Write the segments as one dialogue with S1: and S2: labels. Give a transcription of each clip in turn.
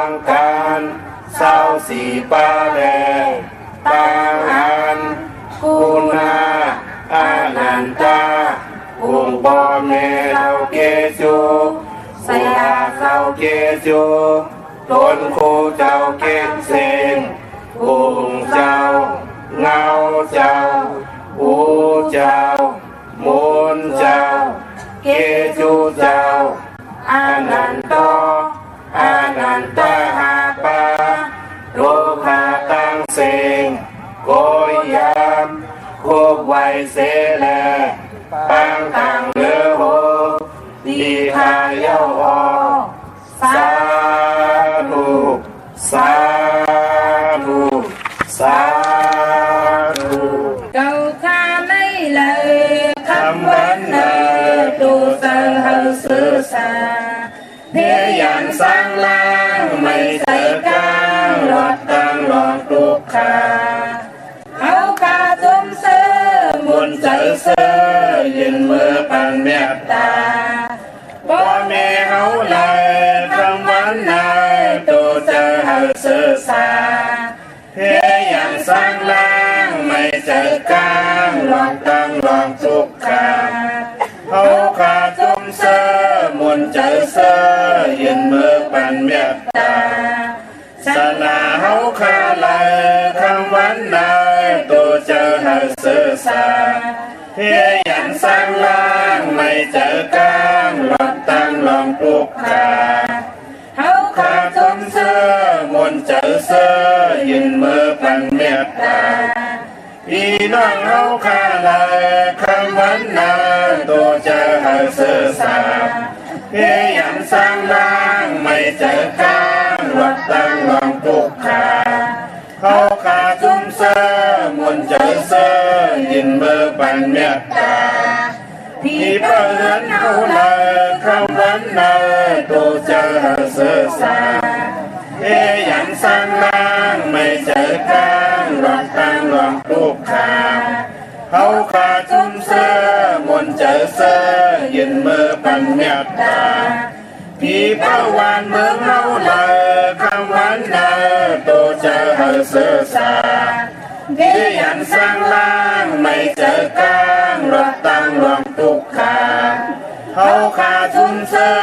S1: งการเศร้าสีปาแลตังอันคุณาอานันตาอุงบอเมเราเกจูสยาเขาเกจูต้นโคเจ้าเกศเซนอุงเจ้าเงาเจ้าอูเจ้ามูลเจ้าเกจูเจ้าอานันโตอานันตาหาปาโลภะตังเสงโกยามโคกไวเสแลปังตังเลือโหดีทายาอสาธุสาธุสาธุ
S2: เก่าข้าไม่เลยคำวันเนอตูเสหสื่อสาเพียยันสร้างล่างไม่ใส่กลางหลอดตังหลอดตุกขาเขากาจุมเสือมุนใจเสือยืนมือปันเมตตาพ่อแม่เขาเลยคำวันนายตูเจอให้สื่อสาเพียยันสร้างล่างไม่ใจกลางหลอดตังหลอดตุกขาเขาขาจุมเสือมุนใจเสือยืนมือปันเมตตาสนาเขาขาเลยคำวันนายตัวเจอให้สื่อสาเพียยันสร้างล่างไม่เจอกลางหลอดตังหลอดตุกขาเขาขาจุมเสือมุนใจเสือยืนมือปันเมตตาพี่น้องเขาขาเลยคำวันนายตัวเจอให้สื่อสาเพียยันสร้างล่างไม่เจอกลางหลอดตังหลอดตุกขาเขาขาจุมเสือมุนใจเสือยืนมือปันเมตตาพี่เพื่อนเขาเลยคำวันนายตัวเจอให้สื่อสาเพียยันสร้างล่างไม่เจอกลางหลอดตังหลอดตุกขาเขาขาจุมเสือมุนใจเสือยืนมือปันเมตตาพี่เป้าวานเมืองเขาเลยคำวันนายตัวเจอให้สื่อสาเพียยันสร้างล่างไม่เจอกลางหลอดตังหลอดตุกขาเขาขาจุมเสือ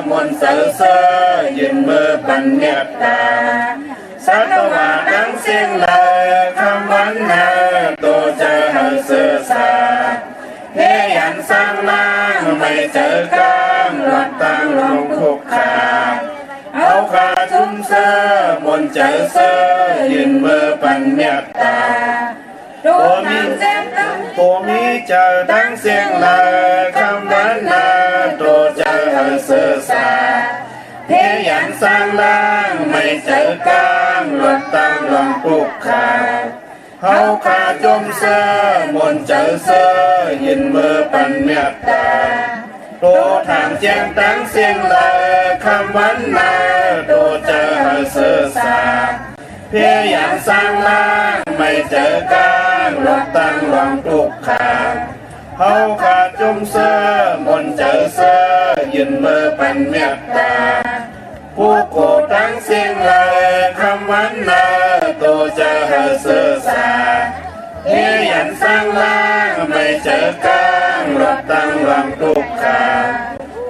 S2: มุนใจเสือยืนมือปันเมตตาสัตวะดังเสียงเลยคำวันนายตัวเจอให้สื่อสาเพียยันสร้างล่างไม่เจอกลางหลอดตังหลอดตุกขาเขาขาจุมเสือมุนใจเสือยืนมือปันเมตตาตัวมีเจอดังเสียงเลยคำวันนายตัวเจอให้สื่อสาเพียยันสร้างล่างไม่เจอกลางหลอดตังหลอดตุกขาเขาขาจุมเสือมุนใจเสือยืนมือปันเมตตาตัวทางแจ้งตั้งเสียงเลยคำวันนายตัวเจอให้สื่อสาเพียยันสร้างล่างไม่เจอกลางหลอดตังหลอดตุกขาเขาขาจุมเสือมุนใจเสือยืนมือปันเมตตาผู้โกตั้งเสียงเลยคำวันนายตัวเจอให้สื่อสาเพียยันสร้างล่างไม่เจอกลางหลอดตังหลอดตุกขา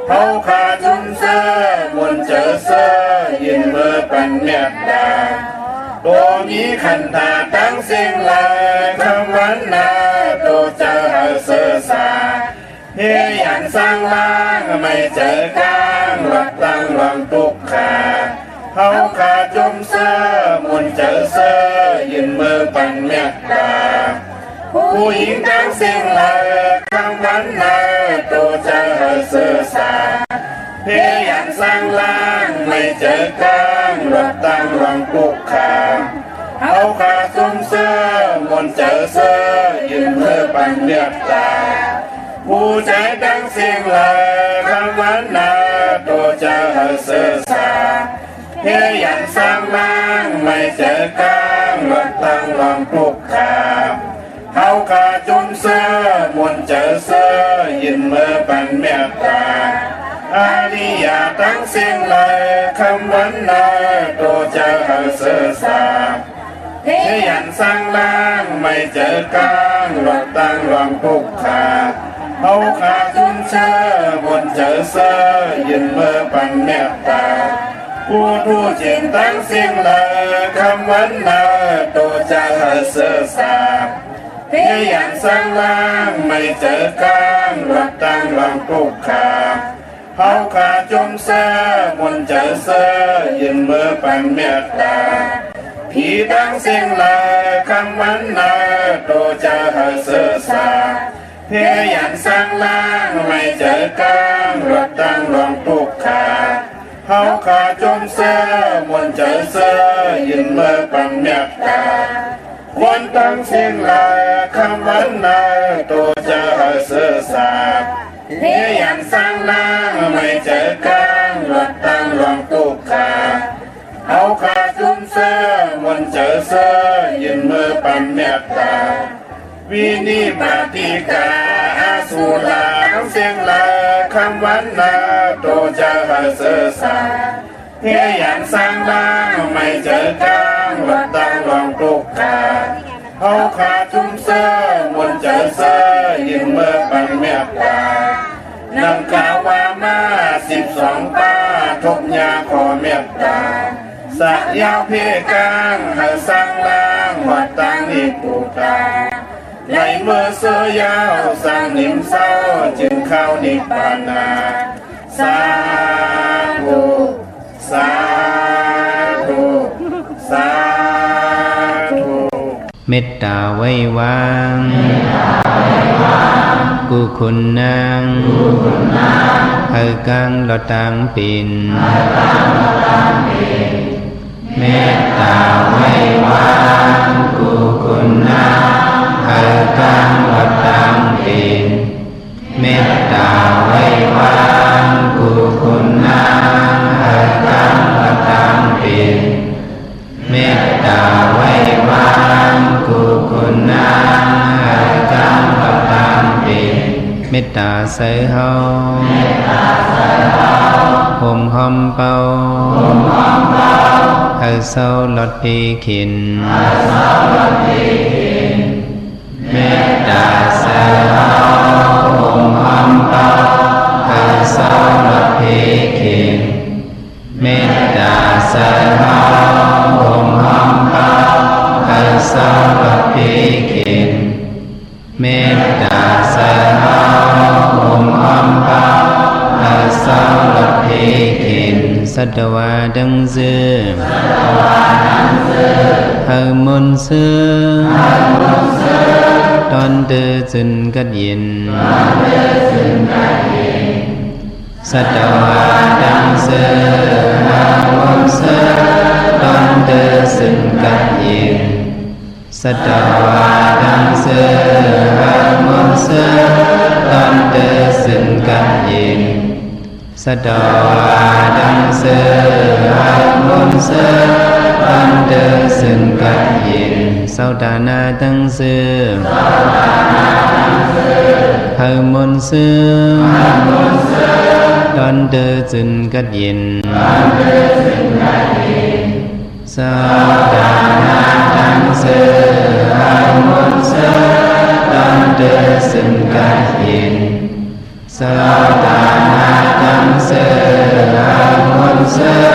S2: เขาขาจุมเสือมุนใจเสือยืนมือปันเมตตาตัวมีขันธาตั้งเสียงเลยคำวันนายตัวเจอให้สื่อสาเพียยันสร้างล่างไม่เจอกลางหลอดตังหลอดตุกขาเขาขาจุมเสือมุนใจเสือยืนมือปันเมตตาผู้หญิงตั้งเสียงเลยคำวันนายตัวเจอให้สื่อสาเพียยันสร้างล่างไม่เจอกลางหลอดตังหลอดตุกขาเขาขาจุมเสือมุนใจเสือยืนมือปันเมตตาผู้ใจดังเสียงเลยคำวันนายตัวเจอให้สื่อสาเพียยันสร้างล่างไม่เจอกลางหลอดตังหลอดตุกขาเขาขาจุมเสือมุนใจเสือยืนมือปันเมตตา
S1: อาริยาตั้งเสียงเลยคำวันนาตัวเจอเสือสาเทียนสร้างล่างไม่เจอกลางรถตั้งรองปุกขาเอาขาจุนเชื่อบนเจอเสือยืนเมื่อปันเมตตาผู้ทูจินตั้งเสียงเลยคำวันนาตัวเจอเสือสาเทียนสร้างล่างไม่เจอกลางรถตั้งรองปุกขาเฮาขาจมเสือบนเจอเสือยืนเมื่อปันเมตตาพี่ตั้งเสียงเลยคำวันนาตัวเจอเสือสาเพียยันสร้างล่างไม่เจอกลางรถตั้งรองปุกขาเฮาขาจมเสือบนเจอเสือยืนเมื่อปันเมตตาควรตั้งเสียงเลยคำวันนาตัวเจอเสือสาเพียยันสร้างล่างไม่เจอกลางรถตั้งรองปุกขาเอาขาจุ่มเสื้อมนเจอเสื้อยืนมือปันเมตตาวินิปฏิกาอาสุลาน้ำเสียงลาคำวันนาโตจะเสือสาเพียยันสร้างล่างไม่เจอกลางวัดตั้งรองตุกขาเอาขาจุ่มเสื้อมนเจอเสื้อยืนมือปันเมตตานำกาวามา12ป้าทบยาขอเมตตาสักยาวเพกางให้สร้างล่างวัดตั้งนิปุตาไหลเมื่อเสือยาวสร้างนิมเศร้าจึงเข้านิพพานาสาธุสาธุสาธุ
S3: เมตตาไว้วางกุคุณนางเฮกังลอตังปินเมตตาไว้วางกุคุณนางเฮกังลอตังปินเมตตาไว้วางกุคุณนางเฮกังลอตังปินเมตตาไว้วางกุคุณนางเฮกังลอตังปินเมตตาใส่เฮาห่มหอมเป่าให้เศร้าลดปีขินเมตตาใส่เฮาห่มหอมเป่าให้เศร้าลดปีขินเมตตาใส่เฮาห่มหอมเป่าให้เศร้าลดปีขินเมตตาใส่เฮาห่มหอมเป่าให้เศร้าลดปีขินสัตวาดังเสือให้มนต์เสือตอนเดินจนกัดเย็นสัตวาดังเสือให้มนต์เสือตอนเดินจนกัดเย็นสัตวาดังเสือให้มนต์เสือตอนเดินจนกัดเย็นสัตวาดังเสือให้มนต์เสือตอนเดินจนกัดเย็นเศร้าตานาดังเสือให้มนต์เสือตอนเดินจนกัดเย็นเศร้าตานาดังเสือให้มนต์เสือตอนเดินจนกัดเย็นเศร้าตานาดังเสือให้มนต์เสือ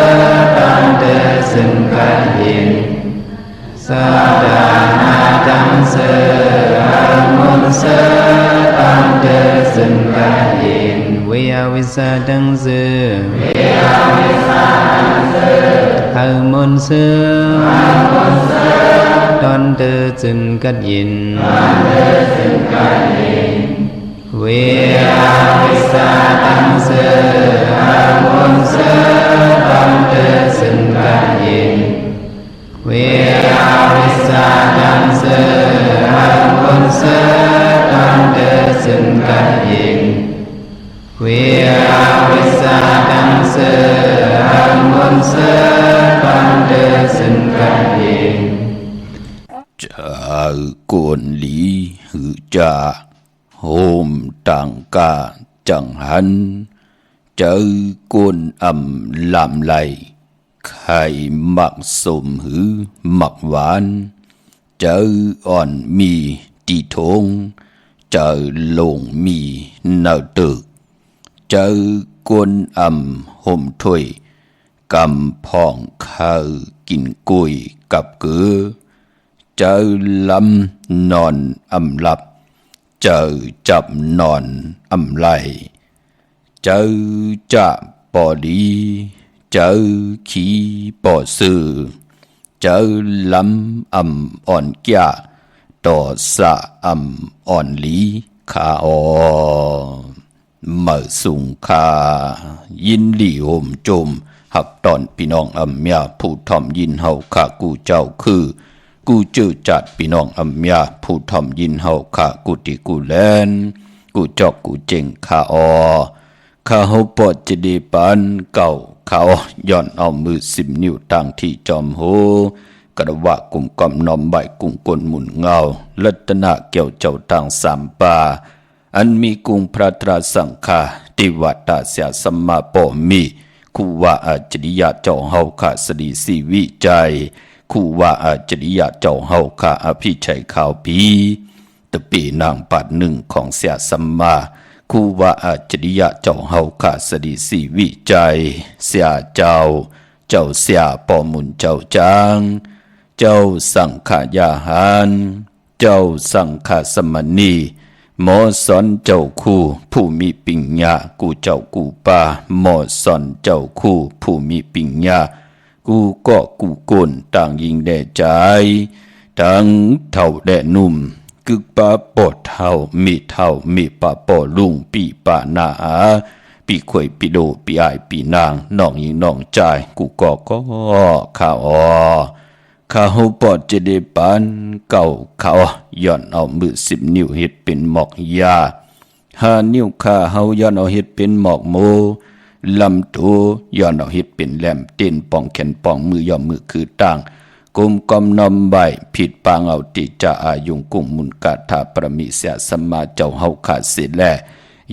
S3: ตอนเดินจนกัดเย็นสาดานาดังเสือให้มนต์เสือตอนเดินจนกัดเย็นเวียวิสาดังเสือให้มนต์เสือตอนเดินจนกัดเย็นเวียวิสาดังเสือให้มนต์เสือตอนเดินจนกัดเย็นเวียวิสาดังเสือให้มนต์เสือตอนเดินจนกัดเย็นเวียวิสาดังเสือให้มนต์เสือตอนเดินจนกัดเย็น
S4: จากวนหลีหือจาโฮมต่างกาจังหัน เจอกวนลำไหลไข่หมักสมหือหมักหวานเจออ่อนมีตีทงเจอลงมีเนาตึกเจอกวนห่มถ้วยกำพองข้าวกินกุยกับเกือเจอลำนอนหลับเจอจับนอนไหลเจอจะปอดีเจอขี้ปอสือเจอลำอ่อนแก่ต่อสะอ่อนลีขาออเมื่อสุงคายินหลี่โหมโจมหับตอนพี่น้องเมียผู้ทอมยินเฮาข้ากูเจ้าคือกูเจอจัดพี่น้องเมียผู้ทอมยินเฮาข้ากูติกูแลนกูจอกกูเจงขาออข้าเฮาปอดจะดีปันเก่าเขาย้อนเอามือ10 นิ้วตั้งที่จอมโหกระวะกุ่มกอมนอมใบกุ้งกลหมุนเงาลัตนะเกี่ยวเจ้าตั้ง3 ป่าอันมีกุงพระตราสังฆาติวัตตาเสียสมมาปอมีคูว่าอาจริยะเจ้าเฮาข้าสดีสีวิจัยคูว่าอาจริยะเจ้าเฮาข้าอภิชัยข่าวปีตะปีนางปัด1ของเสียสมมาคูว่าอาจริยะเจ้าเฮาข้าสดีสีวิจัยเสียเจ้าเสียปอมุนเจ้าจางเจ้าสังขายาหารเจ้าสังฆสมณีหมอสอนเจ้าคู่ผู้มีปิญญากูเจ้ากูป่าหมอสอนเจ้าคู่ผู้มีปิญญากูก็กูโกนต่างยิงแด่ใจทั้งเท่าแด่นุ่มกึกป่าปอดเท่ามีป่าปอลุงปีป่านาปีขวยปีโดปีอายปีนางน้องยิงน้องใจกูก็ข้าข้าเฮาปอดจะได้ปานเก่าเขาย้อนเอามือ10 นิ้วเฮ็ดเป็นหมอกยา5 นิ้วข้าเฮาย้อนเอาเฮ็ดเป็นหมอกโมลำตัวย้อนเอาเฮ็ดเป็นแหลมเต้นป้องแขนป้องมือย่อมมือคือต่างกุมกอมนอมใบผิดปางเอาติจะอายุงกุ่งมุนกาถาประมิเสียสมมาเจ้าเฮาขาดเสียแล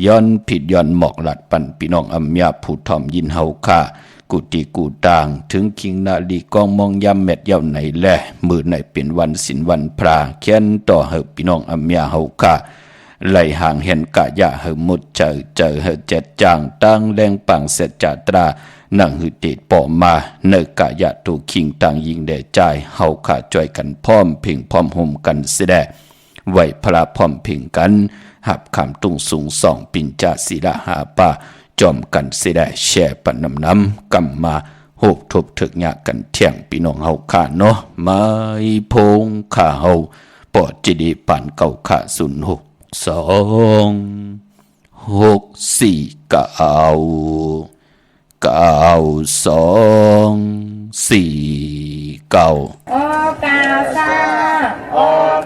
S4: ย้อนผิดย้อนหมอกหลัดปันพี่น้องอำยาผู้ทอมยินเฮาขากูตีกูต่างถึงคิงนาลีกองมองยามเม็ดเย้าไหนแลมือไหนเป็นวันศีลวันพระเขียนต่อเฮาพี่น้องอำยาเฮาขาไหลห่างเห็นกะยะเฮาหมดเจอเฮาเจ็ดจางตั้งแรงปังเสจจาตรานั่งหือเตดปอมาเนกะยะตูคิงต่างยิงแด่ใจเฮาขาจ่อยกันพร้อมเพ่งพร้อมห่มกันเสดไหวพระพร้อมเพ่งกันหับคำตุงสูงส่องปิญจาศิลาหาป่าจอมกันเสดแช่ปันน้ำกำมาโหบทบถึกยากกันเที่ยงพี่น้องเฮาขาเนาะไม่พงขาเฮาปอดจิดีปานเก่าขา06264กะเอา9249
S2: โอกาสา
S1: โอ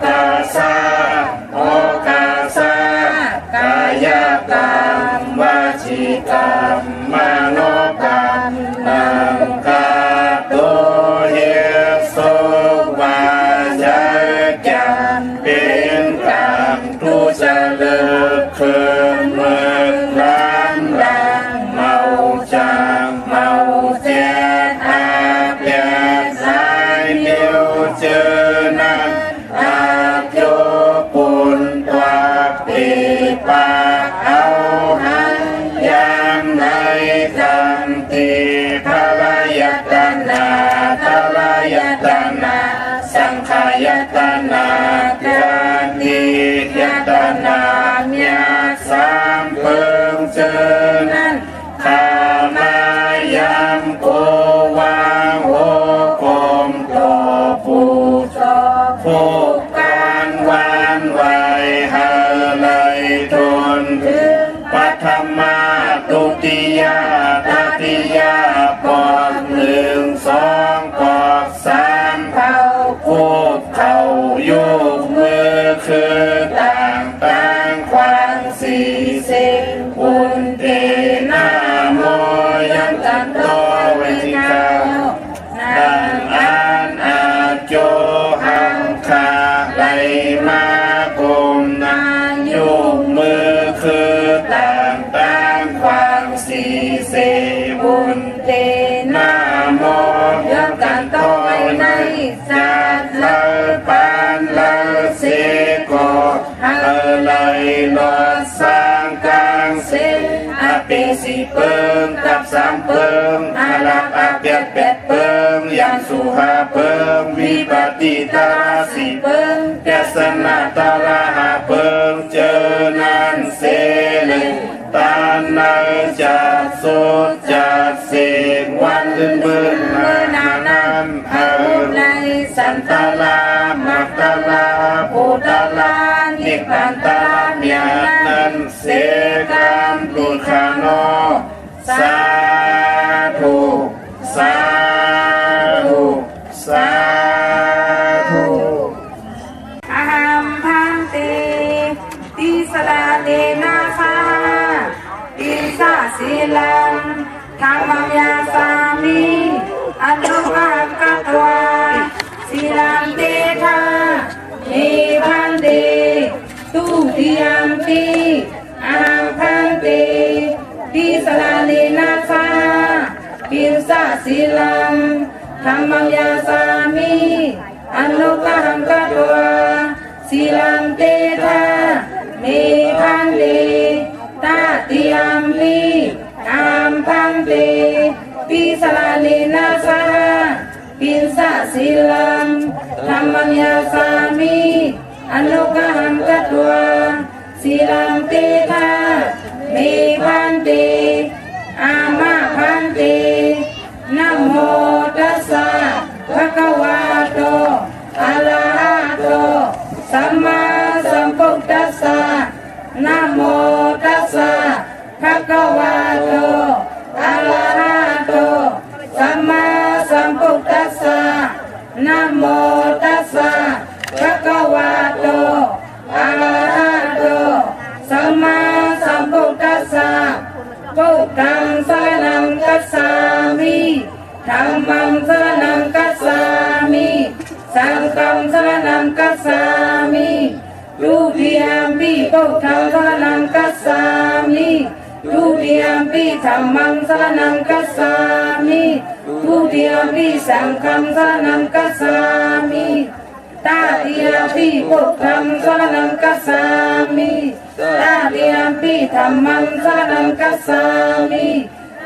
S1: กาสาโอกาสากายกรรมวจีกรรมมโนกรรมนังกาตุเยสุวาจจารเป็นกรรมทุจริตคืนเมื่อร้านดังเมาจางเมาเจ็ดอาเปียสายนิ้วเจอนันอาโยปุนตัวปีปาเอาหันยามในสันติทลายตนาสังขายตนาเกินนิยตนาเมียสามเพิ่งเจอนั้นข้ามายามโกวางโหกมโตผู้การวานไว้หาเลยทนถึงปัทมาตุติยาตติยาปอก1 2ปอก3คูบเข่ายุบมือคือต่างความ4 สิ่งอุนเตนาโมยันตันโตเวทิ เปียเป็ดเปิงยังสุหาเปิงวิบัติตาสีเปิงแกสนาตาลาหาเปิงเจอนันเสนตานาจัดสุดจัดเสกวันลื่นเบิ่งนานานันอารุไลสันตาลามัตตาลาภูตาลานิพพันตาเมียนันเสกันตุขานอสาธุสาธุสาธุ
S2: อะหัมพันเตติสลาเนนาคาติสาสีลังธรรมังยาสามิอันตุกังกัตวาสีลังเตทาเนพันเตตุติยัมปิอะหัมพันเตติสลาเนนาคาติสาสีลังธรรมังยาสามิอันตุกังกัตวาสีลังเตทาเนพันเตตาติยัมปิอัมพันเตปิสลาเนนาสาปินสะสีลังธรรมังยาสามิอนุกหังกัตวาสีลังเตทาเนพันเตอามาพันเตนะโมตัสสะภะคะวะโตอะระหะโตสัมมาสัมพุทธัสสะนะโมตัสสะภะคะวะโตอะระหะโตสัมมาสัมพุทธัสสะนะโมตัสสะภะคะวะโตอะระหะโตสัมมาสัมพุทธัสสะพุทธังสรณังคัจฉามิธัมมังสรณังคัจฉามิสังฆังสรณังคัจฉามิทุติยัมปิพุทธังสรณังคัจฉามิทุติยัมปิธัมมังสรณังคัจฉามิทุติยัมปิสังฆังสรณังคัจฉามิตาติยัมปิพุทธังสรณังคัจฉามิตาติยัมปิธัมมังสรณังคัจฉามิ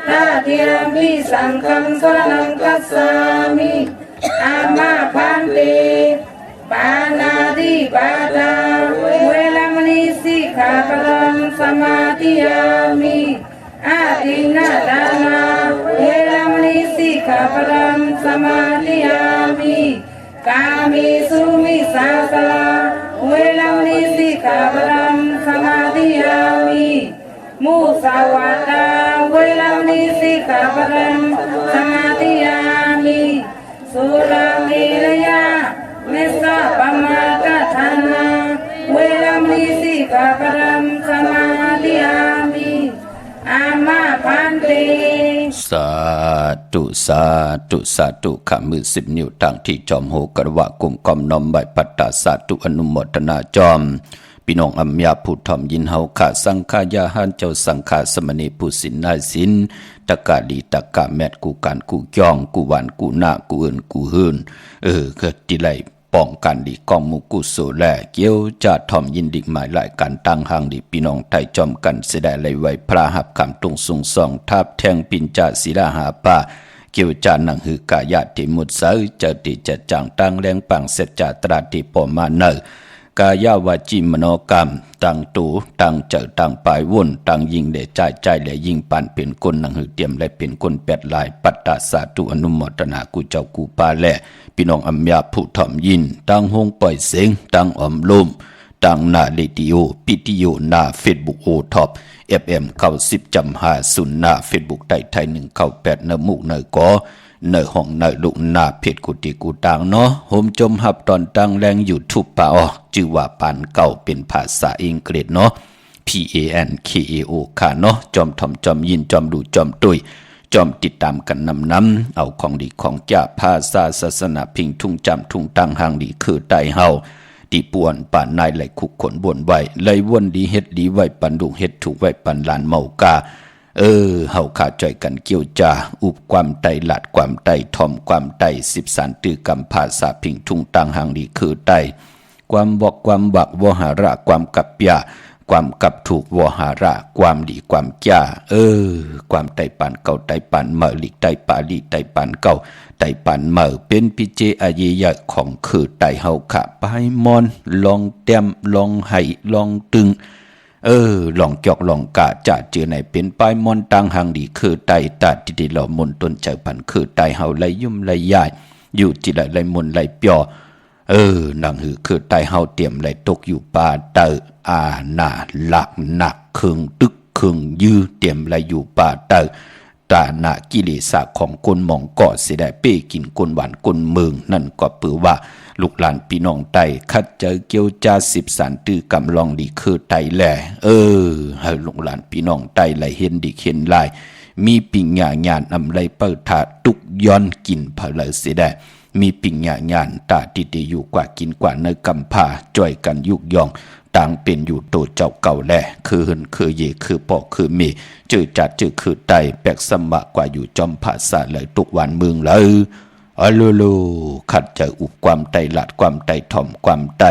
S2: ตาติยัมปิสังฆังสรณังคัจฉามิอามาพันเตปานาติปาตาเวรมณีสิกขาปะทังสมาธิยามิอาทินนาทานาเวรมณีสิกขาปะทังสมาธิยามิกามิสุมิสาสลาเวรมณีสิกขาปะทังสมาธิยามิมุสาวาทาเวรมณีสิกขาปะทังสมาธิยามิสุราเมรยาเมสะปมาทฐานาเวรมณีสิกขาปะทังสมาธิยามิอามาพันเต
S4: สาธุสาธุสาธุขมือ10 นิ้วตั้งที่จอมโหกระวะกุมกอมน้อมใบปัตตาสาธุอนุโมทนาจอมพี่น้องอัมยาผู้ทอมยินเฮาขาสังฆายาหันเจ้าสังฆาสมณีผู้สินนายสินตะกาดีตะกาแมดกูการกูจ้องกูหวานกูหน้ากูเอินกูเฮินเกิดที่ไรป้องกันดีกองมุกุโสแลเกี่ยวจะทอมยินดิหมายหลายการตั้งหางดีพี่น้องไทยจอมกันเสดไหลไว้พระหับคำตรงสูงสองทับแทงปินจาศิลาหาป่าเกี่ยวจานังหือกายาติมุดเสยเจติจะจังตั้งแรงปังเสจจาตราติปอมาเนกายาวาจิมโนกรรมตั้งตูตั้งเจอตั้งปลายวุ่นตั้งยิงเดใจใจและยิงปันเป็นคนนังหือเตรียมและเป็นคนแปดลายปัตตาสาธุอนุโมทนากูเจ้ากูปาและพี่น้องอัมยาผู้ถ่อมยินตั้งหงปล่อยเสียงตั้งอมลมตั้งหน้าเรดิโอพิทิโอหน้าเฟซบุ๊กโอท็อปFM 90.50หน้าเฟซบุ๊กไทย198เนมุกเนกอเนห้องเนลุหน้าเพจกุฏิกูต่างเนาะโฮมจมหับตอนตั้งแรง YouTube ป่าออชื่อว่าปานเก่าเป็นภาษาอังกฤษเนาะ PANKAO ค่ะเนาะจอมถ่อมจอมยินจอมดูจอมตุยจอมติดตามกันนำเอาของดีของจ่าภาษาศาสนาพิงทุ่งจำทุ่งตั้งหางดีคือไตเฮาดีป่วนป่านนายไหลคุกขนบวนไว้ไหลวนดีเฮ็ดดีไว้ปันดุงเฮ็ดถูกไว้ปันลานเมากาเฮาขาใจกันเกี่ยวจ่าอุบความไตหลัดความไตทอมความไต13ตือกำภาษาพิงทุ่งตั้งหางดีคือไตความบอกความบักวหาระความกับยา ความกับถูกวหาระความดีความจ้าความไตปันเก่าไตปันเมื่อลิกไตปาลีไตปันเก่าไตปันเมื่อเป็นพิเจอาเยยะของคือไตเฮาขะปายมอนลองเต็มลองไห้ลองตึงลองจอกลองกะจะเจอไหนเป็นปายมอนตังหังดีคือไตตัดที่หล่อมนต้นเจ้าพันคือไตเฮาไหลยุ่มไหลยายอยู่จิไหลไหลมนไหลเปียวนังหือคือไตเฮาเตรียมไหลตกอยู่ป่าเตออาหนาหลักหนักครึ่งตึกครึ่งยื้อเตรียมไหลอยู่ป่าเตอตาหนากิเลสของคนมองเกาะเสียได้เป้กินคนหวานคนเมืองนั่นก็ปือว่าลูกหลานพี่น้องไตคัดเจอเกี่ยวจา10 สันตื้อกำลองดีคือไตแหล่ให้ลูกหลานพี่น้องไตไหลเห็นดีเห็นลายมีปิ่งหญ้าญาณอำไรเปิดถาตุกย้อนกินเผลอเสียได้มีปิ่งหญ้าญาณตาติติอยู่กว่ากินกว่าเนกำพาจ่อยกันยุกยองต่างเป็นอยู่โตเจ้าเก่าแหล่คือหึนคือเยคือปอกคือมีจือจัดจือคือไตแปกสมะกว่าอยู่จอมภาษาเลยทุกวันเมืองเลยขัดเจออุบความไตหลัดความไตถ่อมความไต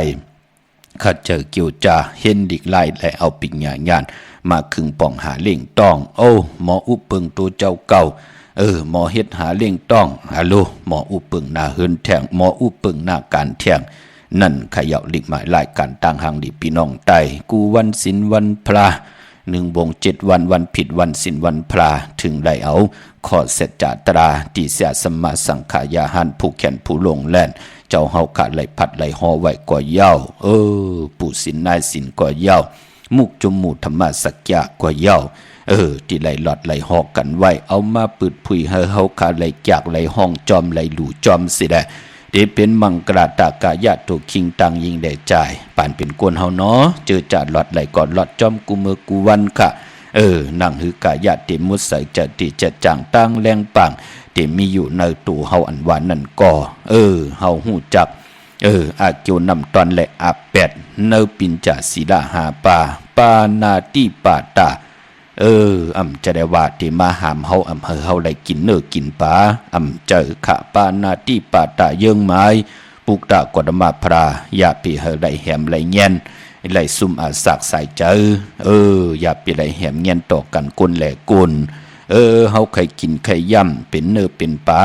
S4: ขัดเจอเกี่ยวจาเห็นดิกไล่และเอาปิ่งหญ้าญาณมาคึงป่องหาเล่งต้องหมออุปเปิงตัวเจ้าเก่าหมอเฮ็ดหาเล่งต้องหมออุปเปิงหน้าเฮินแทงหมออุปเปิงหน้าการแทงนั่นขย่าลิกหมายรายการต่างหางดีพี่น้องไตกูวันศิลวันพระ1 วง 7 วันวันผิดวันศิลวันพระถึงได้เอาขอเสจจาตราที่เสียสมมาสังขายาหันผู้แขนผู้ลงแล่นเจ้าเฮาขาดไหลพัดไหลห่อไว้ก่อเย้าปู่ศิลนายศิลก่อเย้ามุกจมูธรรมสักยะก่อเย้าที่ไหลหลอดไหลหอกกันไว้เอามาปืดผุยเฮาขาไหลจากไหลห้องจอมไหลหลู่จอมสิได้เดเป็นมังกราตากายะตุคิงตังยิงได้จ่ายป่านเป็นกวนเฮาเนาะเจอจัดหลอดไหลก่อนหลอดจอมกูมือกูวันค่ะนั่งหือกายะเตมุสใส่จะติจะจางตั้งแรงปังเตมีอยู่ในตู่เฮาอันหวานนั่นก่อเฮาหู้จักอาเกียวนำตอนและอาแปดเนปินจาศิลาหาปานาติปาตาจะได้ว่าที่มาหามเฮาเฮาได้กินกินปลาเจอขะปานาติปาตาเยื่องไม้ปุกตะกดมาพราอย่าปีเฮาได้แหมไหลเงี้ยนไหลซุ่มอาสักใส่เจอย่าปีไหลแหมเงี้ยนต่อกันกุนแหล่กุนเฮาใครกินใครย่ำเป็นเป็นปลา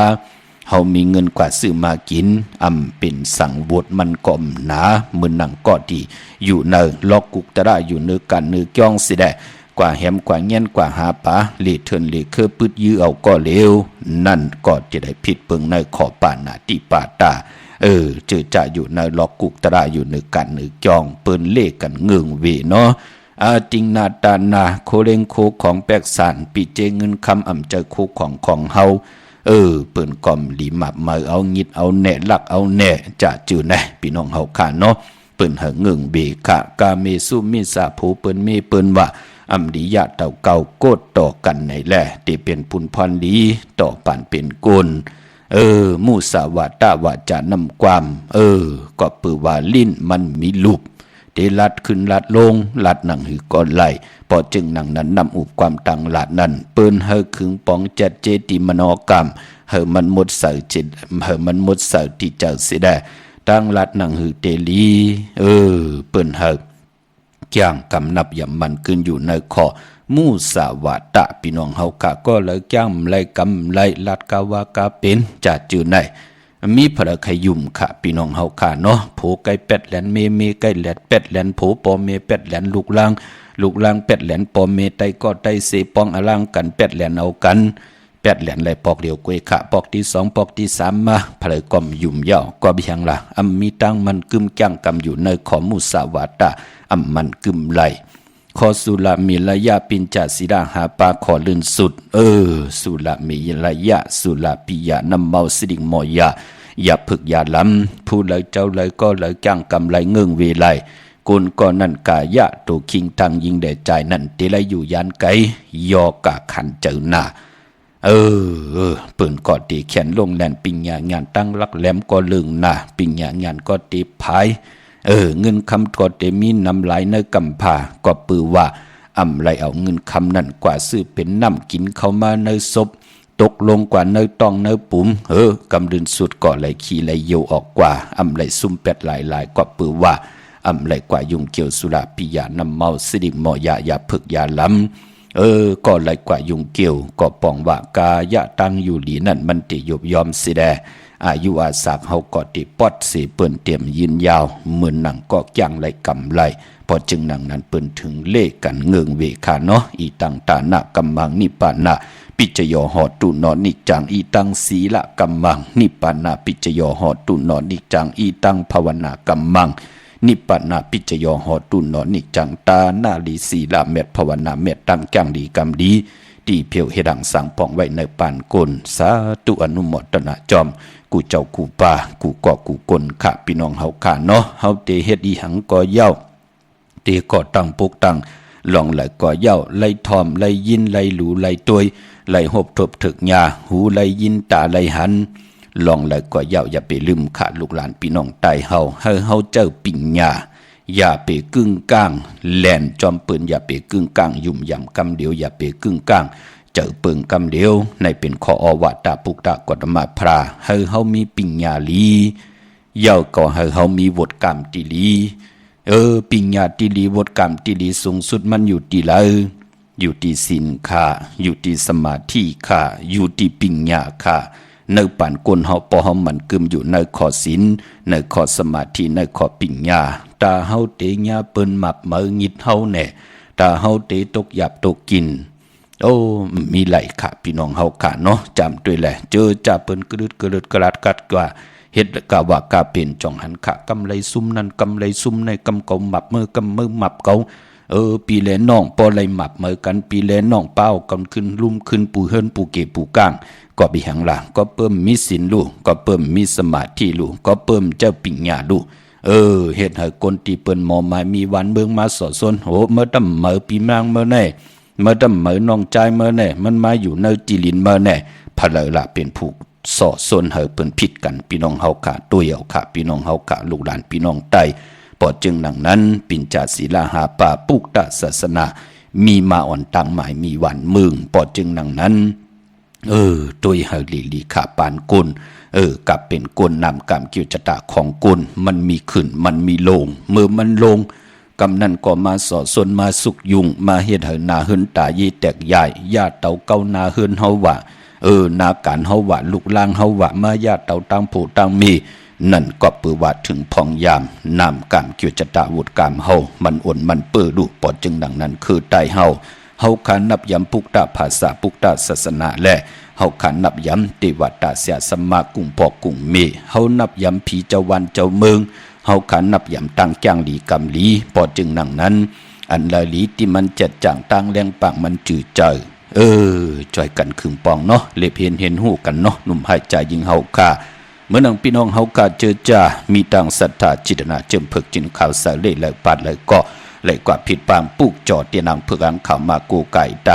S4: เฮามีเงินกว่าซื้อมากินเป็นสังบดมันก่อมหนามือหนังกอดีอยู่เนลอกกุกตะระอยู่เนกันเนจ้องสิได้กว่าแหมกว่าเงี้ยนกว่าหาปลาหลีเทินหลีคือปึดยื้อเอาก็เร็วนั่นก็จะได้ผิดเปิงในขอปานาติปาตาเจอจะอยู่ในลอกกุกตะระอยู่เนกันเนจ้องเปิ้นเล่กันเงืองเวเนาะติงนาตานาโคเลงโคของแปกสานปีเจเงินคำเจอโคของเฮาเปิ้นกอมหลีหมับมาเอางิดเอาแหน่ลักเอาแหน่จะจือแหน่พี่น้องเฮาค่ะเนาะเปิ้นเงึงเบกะกาเมสุมิสาภูเปิ้นเมเปิ้นว่าดิยะเต่าเก่าโกดต่อกันในแหละที่เป็นปุนพรดีต่อปานเป็นกุลมุสาวาตาวาจานำความก็ปือว่าลิ้นมันมีลูกเดลัดขึ้นลัดลงลัดหนังหือก่อนไหลพอจึงหนังนั้นนำอุบความตังลัดนั้นเปิ้นเฮอขึงปองจัดเจติมโนกรรมเฮอมันหมดเสจิตเฮอมันหมดเสที่เจ้าเสียได้ตั้งลัดหนังหือเตลีเปิ้นเฮอจ้างกำนับยำมันขึ้นอยู่ในคอมูสาวาตะพี่น้องเฮากะก็เลยจ้างไล่กำไล่ลัดกาวากาเป็นจัดจือในมีพระขยุมค่ะพี่น้องเฮาค่ะเนาะโผไก่เป็ดแหลนเมไก่แหลนเป็ดแหลนโผปอเมเป็ดแหลนลูกลางเป็ดแหลนปอเมไตก็ไตเสปองอลังกันเป็ดแหลนเอากันเป็ดแหลนไหลปอกเดียวกวยค่ะปอกที่2ปอกที่3มาพระกอมยุ่มยาวก็เพียงละมีตั้งมันกึมจ้างกำอยู่ในขอมุสาวาตะมันกึมไหลขอสุลามีระยะปินจาศิดาหาปาขอลื่นสุดสุลามีระยะสุลาปิยานำเมาสิดิ่งมอยาอย่าผึกอย่าล้ำผู้เลยเจ้าเลยก็เลยจ้างกำไรเงื่องเวไลกุนก็นั่นกายะตัวคิงทางยิงแด่ใจนั่นเตไลอยู่ยานไกยอกะขันเจอหน้าปืนก็ตีแขนลงแลนปิญญางานตั้งรักแหลมก็ลึงหน้าปิญญางานก็ตีพายเงินคำก็เตมีนำไหลในกำพาก็ปือว่าไรเอาเงินคำนั่นกว่าซื้อเป็นน้ำกินเข้ามาในศพตกลงกว่าเนยต้องเนยปุ๋มกำลืนสุดก็ไหลขี่ไหลโยออกกว่าไรซุ่มเป็ดหลายก็ปือว่า ไหลกว่ายุงเกี่ยวสุราปิยานำเมาสิริหมอยายาผึกยาล้ำก็ไหลกว่ายุงเกี่ยวก็ปองว่ากายะตั้งอยู่หลีนั่นมันติยบยอมสิแดอายุอาสากเฮาก็ติปอดสีเปิ้นเตรียมยืนยาวเหมือนหนังก็ย่างไหลกำไหลพอจึงหนังนั้นเปิ้นถึงเลขกันเงืองเวคาเนาะอีตังตานะกัมมังนิปานะปิจโยหอตุนอนิจังอีตังศีละกัมมังนิปานะปิจโยหอตุนอนิจังอีตังภาวนากัมมังนิปานะปิจโยหอตุนอนิจังตานาลีศีละเมตภาวนาเมตตังจังดีกรรมดีตีเพียวเฮดังสังปองไว้ในปานกลสาธุอนุโมทนาจอมกูเจ้ากูป่ากูเกาะกูกลข้าพี่น้องเฮาข้าเนาะเฮาเตเฮ็ดอีหังก็เย้าเตก็ตั้งปุกตั้งลองไหลก็เย้าไหลทอมไหลยินไหลหลูไหลตวยไหลหบทบถึกยาหูไหลยินตาไหลหันลองไหลก็เย้าอย่าไปลืมขาดลูกหลานพี่น้องใต้เฮาให้เฮาเจ้าปิ่งยาอย่าไปกึ่งก้างแหลนจอมปืนอย่าไปกึ่งก้างยุ่มยำกำเดียวอย่าไปกึ่งก้างเจอเปิงกำเดียวในเป็นขออวตาปุกตากฎมาพราให้เฮามีปิญญาลีเย่าก็ให้เฮามีวดกรรมติลีปิญญาติลีวดกรรมติลีสูงสุดมันอยู่ที่ละอยู่ที่ศีลค่ะอยู่ที่สมาธิค่ะอยู่ที่ปิญญาค่ะในป่านกลเฮาปอเฮามันกึมอยู่ในข้อศีลในข้อสมาธิในข้อปิญญาตาเฮาเตญาเปิ้นหมับเมืองิดเฮาแน่ตาเฮาเตตกหยาบตกกินมีไหลค่ะพี่น้องเฮาค่ะเนาะจำด้วยแหละเจอจ่าเปิ้นกระดึดกระลัดกัดกว่าเฮ็ดกะว่ากะเป็นจ่องหันค่ะกำไรซุ่มนั่นกำไรซุ่มในกำเก่าหมับมือกำมือหมับเก่าปีแลน้องปอไหลหมับมือกันปีแลน้องเป้ากันขึ้นลุ่มขึ้นปูเฮิรนปูเกปูก้างก็บิหังล่ะก็เพิ่มมีศีลลูกก็เพิ่มมีสมาธิลูกก็เพิ่มเจ้าปิญญาลูกเฮ็ดให้คนที่เปิ้นหมอมามีวันเบิ่งมาสอสนโหเมื่อตำเมื่อปีมางเมื่อไหนเมื่อดำเมื่อน้องใจเมื่อแน่มันมาอยู่ในจีลินเมื่อแน่พะเลละเป็นผู้สอส่วนเฮาเปิ้นผิดกันพี่น้องเฮาค่ะตัวเฮาค่ะพี่น้องเฮาค่ะลูกหลานพี่น้องใต้ปอจึงดังนั้นปิญจศีลาหาป่าปุกตะศาสนามีมาอ่อนตังหมายมีวันมึงปอจึงดังนั้นตัวเฮาลีขาปานกุลกับเป็นกุลนำกรรมกิจตะของกุลมันมีขึ้นมันมีลงเมื่อมันลงกำนั้นก็มาสอสนมาสุกยุงมาเฮ็ดให้นาเฮินตายีแตกใหญ่ญาติเต่าเก่านาเฮินเฮาว่านาการเฮาว่าลูกล่างเฮาว่ามาญาติเต่าตั้งผู้ตั้งมีนั่นก็ปือว่าถึงพองยามนำกรรมเกี่ยวจตะวุฒิกรรมเฮามันอ่อนมันเปื้อดุปอดจึงดังนั้นคือใต้เฮาขันนับยำปุกตะภาษาปุกตะศาสนาและเฮาขันนับยำติวัตตะเสียสมากุงปอกกุงเมเฮานับยำผีเจ้าวันเจ้าเมืองเฮาขันนับยำตั้งจ้างหลีกำหลีปอจึงนั่งนั้นอันละหลีที่มันจัดจ่างตั้งแรงปากมันจืดเจอจ่อยกันขึงปองเนาะเล็บเห็นหูกันเนาะหนุ่มหายใจยิงเฮาค่ะเมื่อนังพี่น้องเฮาค่ะเจอจ้ามีตั้งศรัทธาจิตนาเจิมเพิกจินข่าวสารเลยเลยปาดเลยก็เลยกว่าผิดปางปุกจอดเตียนางเพิกอังข่าวมากูไก่ไต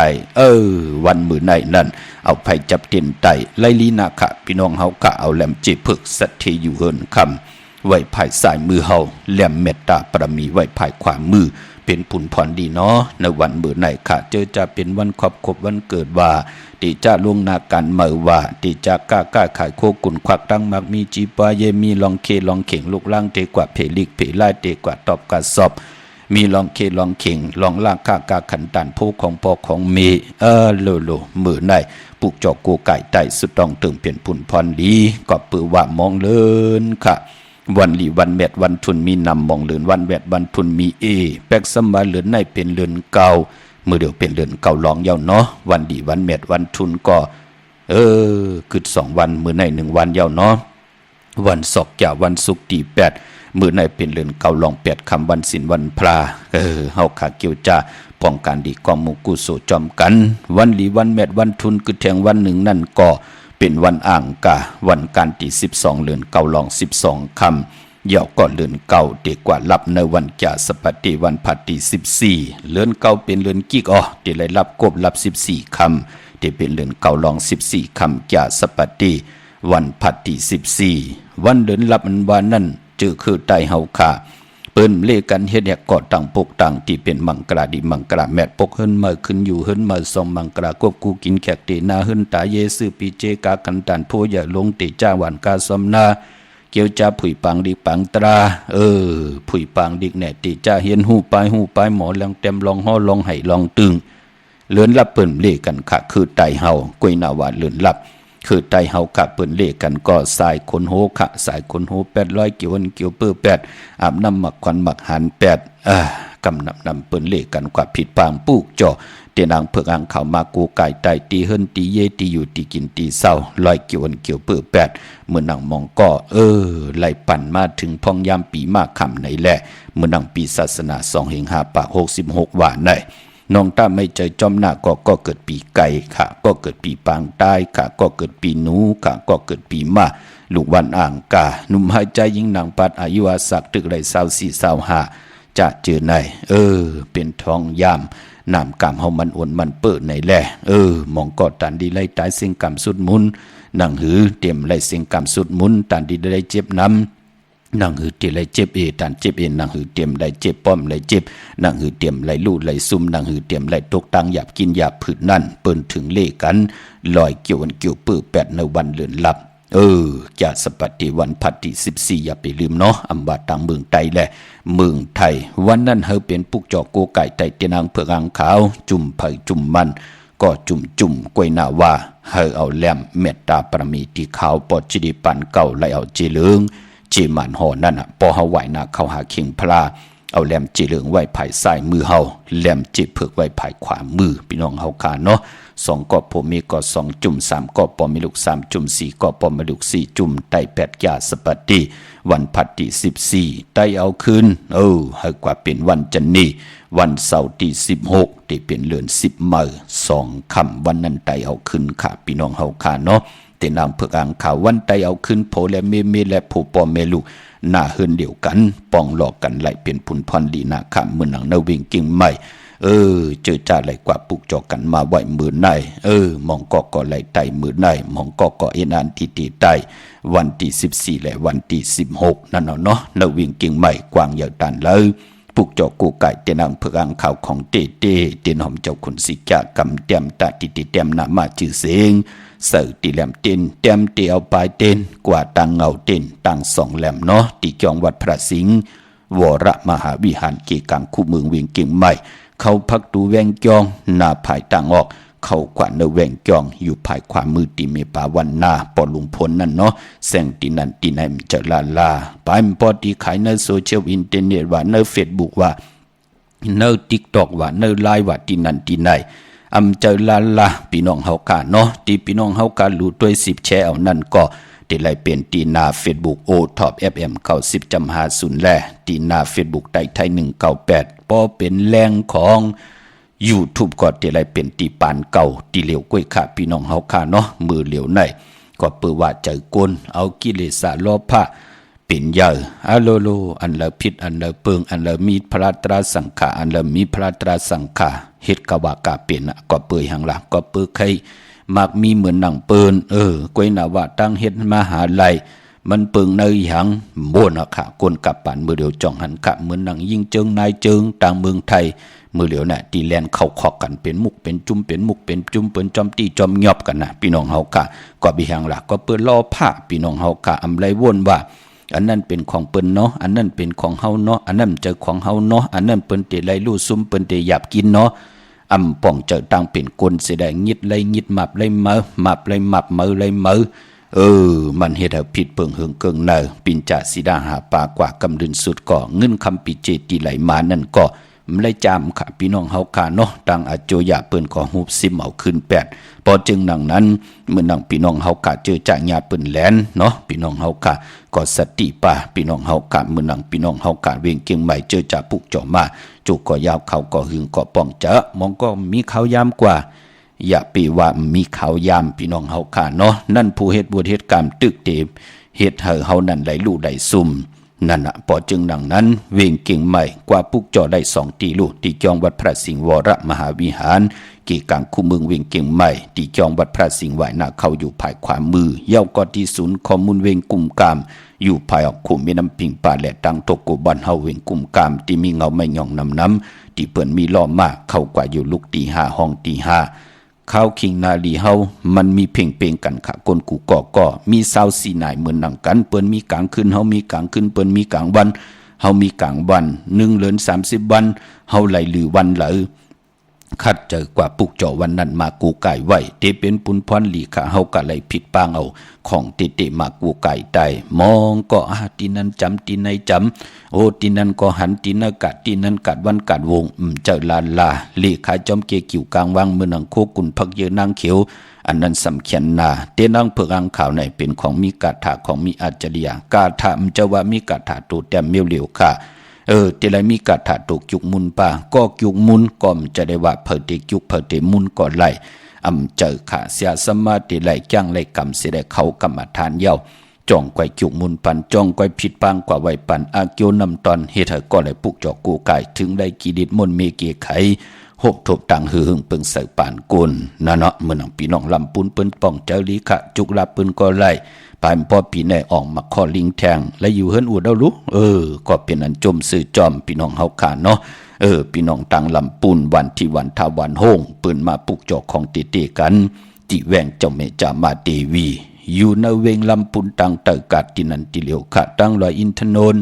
S4: วันมือในนั่นเอาไผจับเตียนไตไลลีนาค่ะพี่น้องเฮาค่ะเอาแหลมเจเพิกสัตเทอยู่เฮินคำไว้ภายซ้ายมือเฮาแหลมเมตตาปรมีไว้ภายขวามือเป็นผุนพรดีเนาะในวันมื้อไหนค่ะเจอจะเป็นวันครบวันเกิดว่าติจะล่วงนาการเมื่อว่าติจะกล้าขายโคกุนควักตั้งมักมีจีปาเยมีลองเคลองเข่งลูกล่างเตกว่าเพลิกเพลายเตกว่าตอบกระสอบมีลองเคลองเข่งลองล่างกาขันตันผู้ของพ่อของเมโลมื้อไหนปลูกจอกกูไก่ไต่สุดต้องเติมเปลี่ยนผุนพรดีก็ปือว่ามองเลินค่ะวันหลีวันแมดวันทุนมีนำมองเลือนวันแวดวันทุนมีแป๊กสมาเลือนในเป็นเลือนเก่ามือเดียวเป็นเลือนเก่าลองยาวเนาะวันดีวันแมดวันทุนก็คือ2 วันมือใน1 วันยาวเนาะวันศอกจ่าวันศุกร์ที่8มือในเป็นเลือนเก่าลอง8 คำวันศีลวันพระเฮาขาเกี่ยวจ้าป้องกันดีกองมุกุโสจอมกันวันหลีวันแมดวันทุนคือแทงวันหนึ่งนั่นก็เป็นวันอ่างกะวันการที่12 เดือนเก่าลอง12 คำเยาก็เดือนเก่าเด็กกว่ารับในวันจ่าสปฏิวันผัดที่14เดือนเก่าเป็นเดือนกิกเดี๋ยวได้รับกบรับ14 คำเดี๋ยวเป็นเดือนเก่าลอง14 คำจ่าสปฏิวันผัดที่14วันเดือนรับอันวันนั้นจือคือไตเฮาค่ะเปิ้นเลกันเฮ็ดแหกกอดต่างปกต่างที่เป็นมังกราดีมังกราแมดปกเฮิรนมาขึ้นอยู่เฮิรนมาส่องมังกรากบกูกินแขกเตนาเฮิรนตาเยซือปีเจกากันตันผู้อย่าลงติจ้าหวานกาสมนา เกี่ยวจะผุยปังดิปังตราผุยปังดิกแหน่ติจะเห็นหูไปหมอลองเต็มลองห่อลองไห้ลองตึงเลื่อนลับเปิ้นเล่กันค่ะคือไตเฮากวยนาวาเลื่อนลับคือไตเฮาค่ะเปิ้นเล่กันก็สายคนโหค่ะสายคนโห800เกี่ยววันเกี่ยวเปื้อ8อาบน้ำหมักควันหมักหัน8กำนำเปิ้นเล่กันกว่าผิดปางปูกจ่อเตียนางเผือกอ่างเขามากูไก่ไตตีเฮินตีเยตีอยู่ตีกินตีเศร้าลอยเกี่ยววันเกี่ยวเปื้อ8เมื่อนางมองก็ไล่ปั่นมาถึงพองยามปีมากคำในแหละเมื่อนางปีศาสนา2เฮง5ปาก66ว่าในน้องต้าไม่เจอจอมหน้าก็เกิดปีไก่ค่ะก็เกิดปีปางใต้ค่ะก็เกิดปีหนูค่ะก็เกิดปีมาลูกวันอ่างกาหนุ่มหายใจยิ่งนางปัดอายุอาศักตึกไร24-25จะเจอในเป็นทองยามน้ำกำเฮามันอ่อนมันเปิดในแหละมองก็ตันดีไล่ตายเสียงกำสุดมุนนังหือเตรียมไล่เสียงกำสุดมุนตันดีได้เจ็บน้ำนังหือเตรียมไล่เจ็บตันเจ็บนังหือเตรียมไล่เจ็บป้อมไล่เจ็บนังหือเตรียมไล่ลู่ไล่ซุ่มนังหือเตรียมไล่ตกตังหยาบกินหยาบผืนนั่นเปิ้นถึงเล่กันลอยเกี่ยววันเกี่ยวปื้อ8ในวันเลือนลับจะสปฏิวันพัดที่14อย่าไปลืมเนาะอำบาตังเมืองไทยแหละเมืองไทยวันนั้นเฮาเป็นปุกจอกโกไก่ไตเตียนางเผือกอ่างขาวจุ่มไผ่จุ่มมันก็จุ่มกวยนาวาเฮาเอาแหลมเมตตาปรมีที่ขาวปอจิดิปันเก่าไล่เอาจีเหลืองจีมันห่อนั่นปอเฮาไหวนาเข้าหาเข่งพลาเอาแหลมจีเหลืองไว้ภายซ้ายมือเฮาแหลมจีเผือกไว้ภายขวามือพี่น้องเฮาคาเนาะ2ก็ผมมีก็2จุ่ม3ก็ปอมีลูก3จุ่ม4ก็ปอมีลูก4จุ่มไต8ยาสปฏิวันพัดที่14ไตเอาคืนให้กว่าเป็นวันจันนีวันเสาร์ที่16ที่เป็นเดือน10มื้อ2ค่ำวันนั้นไตเอาคืนค่ะพี่น้องเฮาคาเนาะแต่นางเผือกอ่างขาววันไตเอาคืนโพและเมและผู้ปอเมลูกหน้าเฮือนเดียวกันป้องหลอกกันไหลเป็นผุนพรดีนาค่ำมื้อหนังนาวิ่งกิ่งใหม่เจอจ่าไหลกว่าปุกจอกกันมาไหวมือในมองก็ไหลไตมือในมองก็เอ็นอันที่ตีไตวันที่14และวันที่16นั่นเนาะนาวิ่งกิ่งใหม่กวางยาวตันเลยปุกจอกกูไก่เตนางเผือกอ่างขาวของเตนหอมเจ้าขุนสิกากำเต็มตาติเต็มนามาชื่อเสียงเสือตีแหลมเต็นเต็มเตียวปลายเต็นกว่าตังเงาเต็นตัง2แหลมเนาะตีจองวัดพระสิงห์วรมหาวิหารเกกังคู่เมืองวิ่งกิ่งใหม่เขาพักดูแวงจองหน้าภายต่างออกเขาขวานเนแวงจองอยู่ภายขวามือตีเมปาวันนาปอลุงพลนั่นเนาะแสงตีนันตีไหนมจะลาไปมปอตีขายในโซเชียลอินเทอร์เน็ตว่าในเฟซบุ๊กว่าในติ๊กต็อกว่าในไลน์ว่าตีนันตีไหนจะลาพี่น้องเฮากาเนาะตีพี่น้องเฮาการู้ด้วย10แชร์เอานั่นก็ตีไลเป็นตีนาเฟซบุ๊กโอท็อป FM 90.50แลตีนาเฟซบุ๊กไทย198ปอเป็นแรงของYouTube ก็ตีไลเป็นตีปานเก่าตีเหลียวก้วยค่ะพี่น้องเฮาค่ะเนาะมือเหลียวในก็เปิดว่าใจกลเอากิเลสโลภะเป็นใหญ่อะโลอันละผิดอันละเปิงอันละมีพระตราสังฆาอันละมีพระตราสังฆาเฮ็ดกะว่ากะเป็นก็เปื่อยหังหลังก็เปื้อไข่มักมีเหมือนหนังเปิ้นก้วยนาว่าตั้งเฮ็ดมหาลัยมันเปิงในหยังบ่นะค่ะกนกับปานมือเดียวจ่องหันค่ะเหมือนหนังยิงเจิงนายเจิงต่างเมืองไทยมือเหลียวน่ะตีแลนเข้าขอกกันเป็นมุกเป็นจุ่มเป็นมุกเป็นจุ่มเปิ้นจอมตีจอมยอบกันนะพี่น้องเฮาค่ะก็บิหังล่ะก็เปิ้นล้อผ้าพี่น้องเฮาค่ะอำไลวนว่าอันนั้นเป็นของเปิ้นเนาะอันนั้นเป็นของเฮาเนาะอันนั้นเจอของเฮาเนาะอันนั้นเปิ้นเตไลลู่ซุ่มเปิ้นเตหยับกินเนาะป่องเจอตั้งเป็นกลเสียได้งิดไลงิดมับไลเมอมับไลมับเมอไลเมอมันเฮ็ดให้ผิดเปิงเหิงเกิงเนอปินจะสิดาหาปากว่ากำลืนสุดก็เงินคำปิเจติไหลมานั่นก็มันเลยจามค่ะพี่น้องเฮาค่ะเนาะดังอโจยะเปิ้นก็ฮูบซิมเอาขึ้น8พอจึงดังนั้นเมื่อนังพี่น้องเฮาค่ะเจอจ่าญาเปิ้นแลนเนาะพี่น้องเฮาค่ะก็สติป่าพี่น้องเฮาค่ะเมื่อนังพี่น้องเฮาค่ะเวียงเกียงใหม่เจอจ่าปุกจ่อมาจุกก็ยาวเขาก็หึงก็ป้องเจอมองก็มีเขายามกว่าอย่าไปว่ามีเขายามพี่น้องเฮาค่ะเนาะนั่นผู้เฮ็ดบุญเฮ็ดกรรมตึกเตมเฮ็ดให้เฮานั่นไหลลู่ไหลซุ่มนั่นน่ะพอจึงดังนั้นเวียงเก่งใหม่กว่าปุกจ่อได้2ตีลูกที่จองวัดพระสิงห์วรมหาวิหารกี่กังคู่เมืองเวียงเก่งใหม่ที่จองวัดพระสิงห์ไหวหน้าเข้าอยู่ภายขวามือเย้าก็ที่ศูนย์ข้อมูลเวียงกุ่มกามอยู่ภายออกขุมแม่น้ำปิงป่าและตังตกกุบันเฮาเวียงกุ่มกามที่มีเงาไม่หย่องน้ำที่เปิ้นมีล้อมากเข้ากว่าอยู่ลูกตี5ห้องตี5 ข้าวคิงนาลีเฮามันมีเพ่งเปงกันค่ะกนกูก็มีเศร้าสีนายเหมือนหนังกันเปิ้นมีกลางคืนเฮามีกลางคืนเปิ้นมีกลางวันเฮามีกลางวัน1 เดือน30 วันเฮาไหลหรือวันไหลคัดเจอกว่าปุกเจาะวันนั้นมากูไก่ไว้เตเป็นปุนพรหลีค่ะเฮากะเลยผิดปางเอาของเตมากูไก่ได้มองก็ตีนั้นจำตีในจำโอ้ตีนั้นก็หันตีนกะตีนั้นกัดวันกัดวงเจอลาลีขาจอมเกกิวกลางวังเมืองนังโคกุนพักเยนางเขียวอันนั้นสำเขียนนาเตนังเพิกอังข่าวในเป็นของมีกาถาของมีอาจริยากาถามจะว่ามีกาถาตัวแต้มเมียวเหลียวค่ะเตลัยมีกาถาตกจุกมุนป่าก็จุกมุนก็มจะได้ว่าเพิดเตจุกเพิดเตมุนก็ไล่เจอขาเสียสมาติไล่จ้างไล่กำเสียได้เขากรรมฐานเย้าจ้องไกวจุกมุนปันจ้องไกวผิดปังกว่าไวปันอาเกียวนำตอนเฮ็ดให้ก็เลยปุกจอกกูไก่ถึงได้กีดิดมนเมเกไขหกทบตังหือหึงเปิงใส่ปานกุนนะเนาะเมื่อนังพี่น้องลำปุนเปิ้นป้องเจ้าลีขะจุกลาปืนก็ไล่ปานพ่อปีในออกมาข้อลิงแทงและอยู่เฮิรนอูดเอาลุก็เป็นอันจมสื่อจอมพี่น้องเฮาขาเนาะพี่น้องตังลำปุนวันที่วันทาวันโฮงปืนมาปุกจอกของตีกันติแวงเจ้าเมจามาเตวีอยู่ในเวงลำปุนตังเตกัดที่นันติเหลียวขะตั้งลอยอินทนน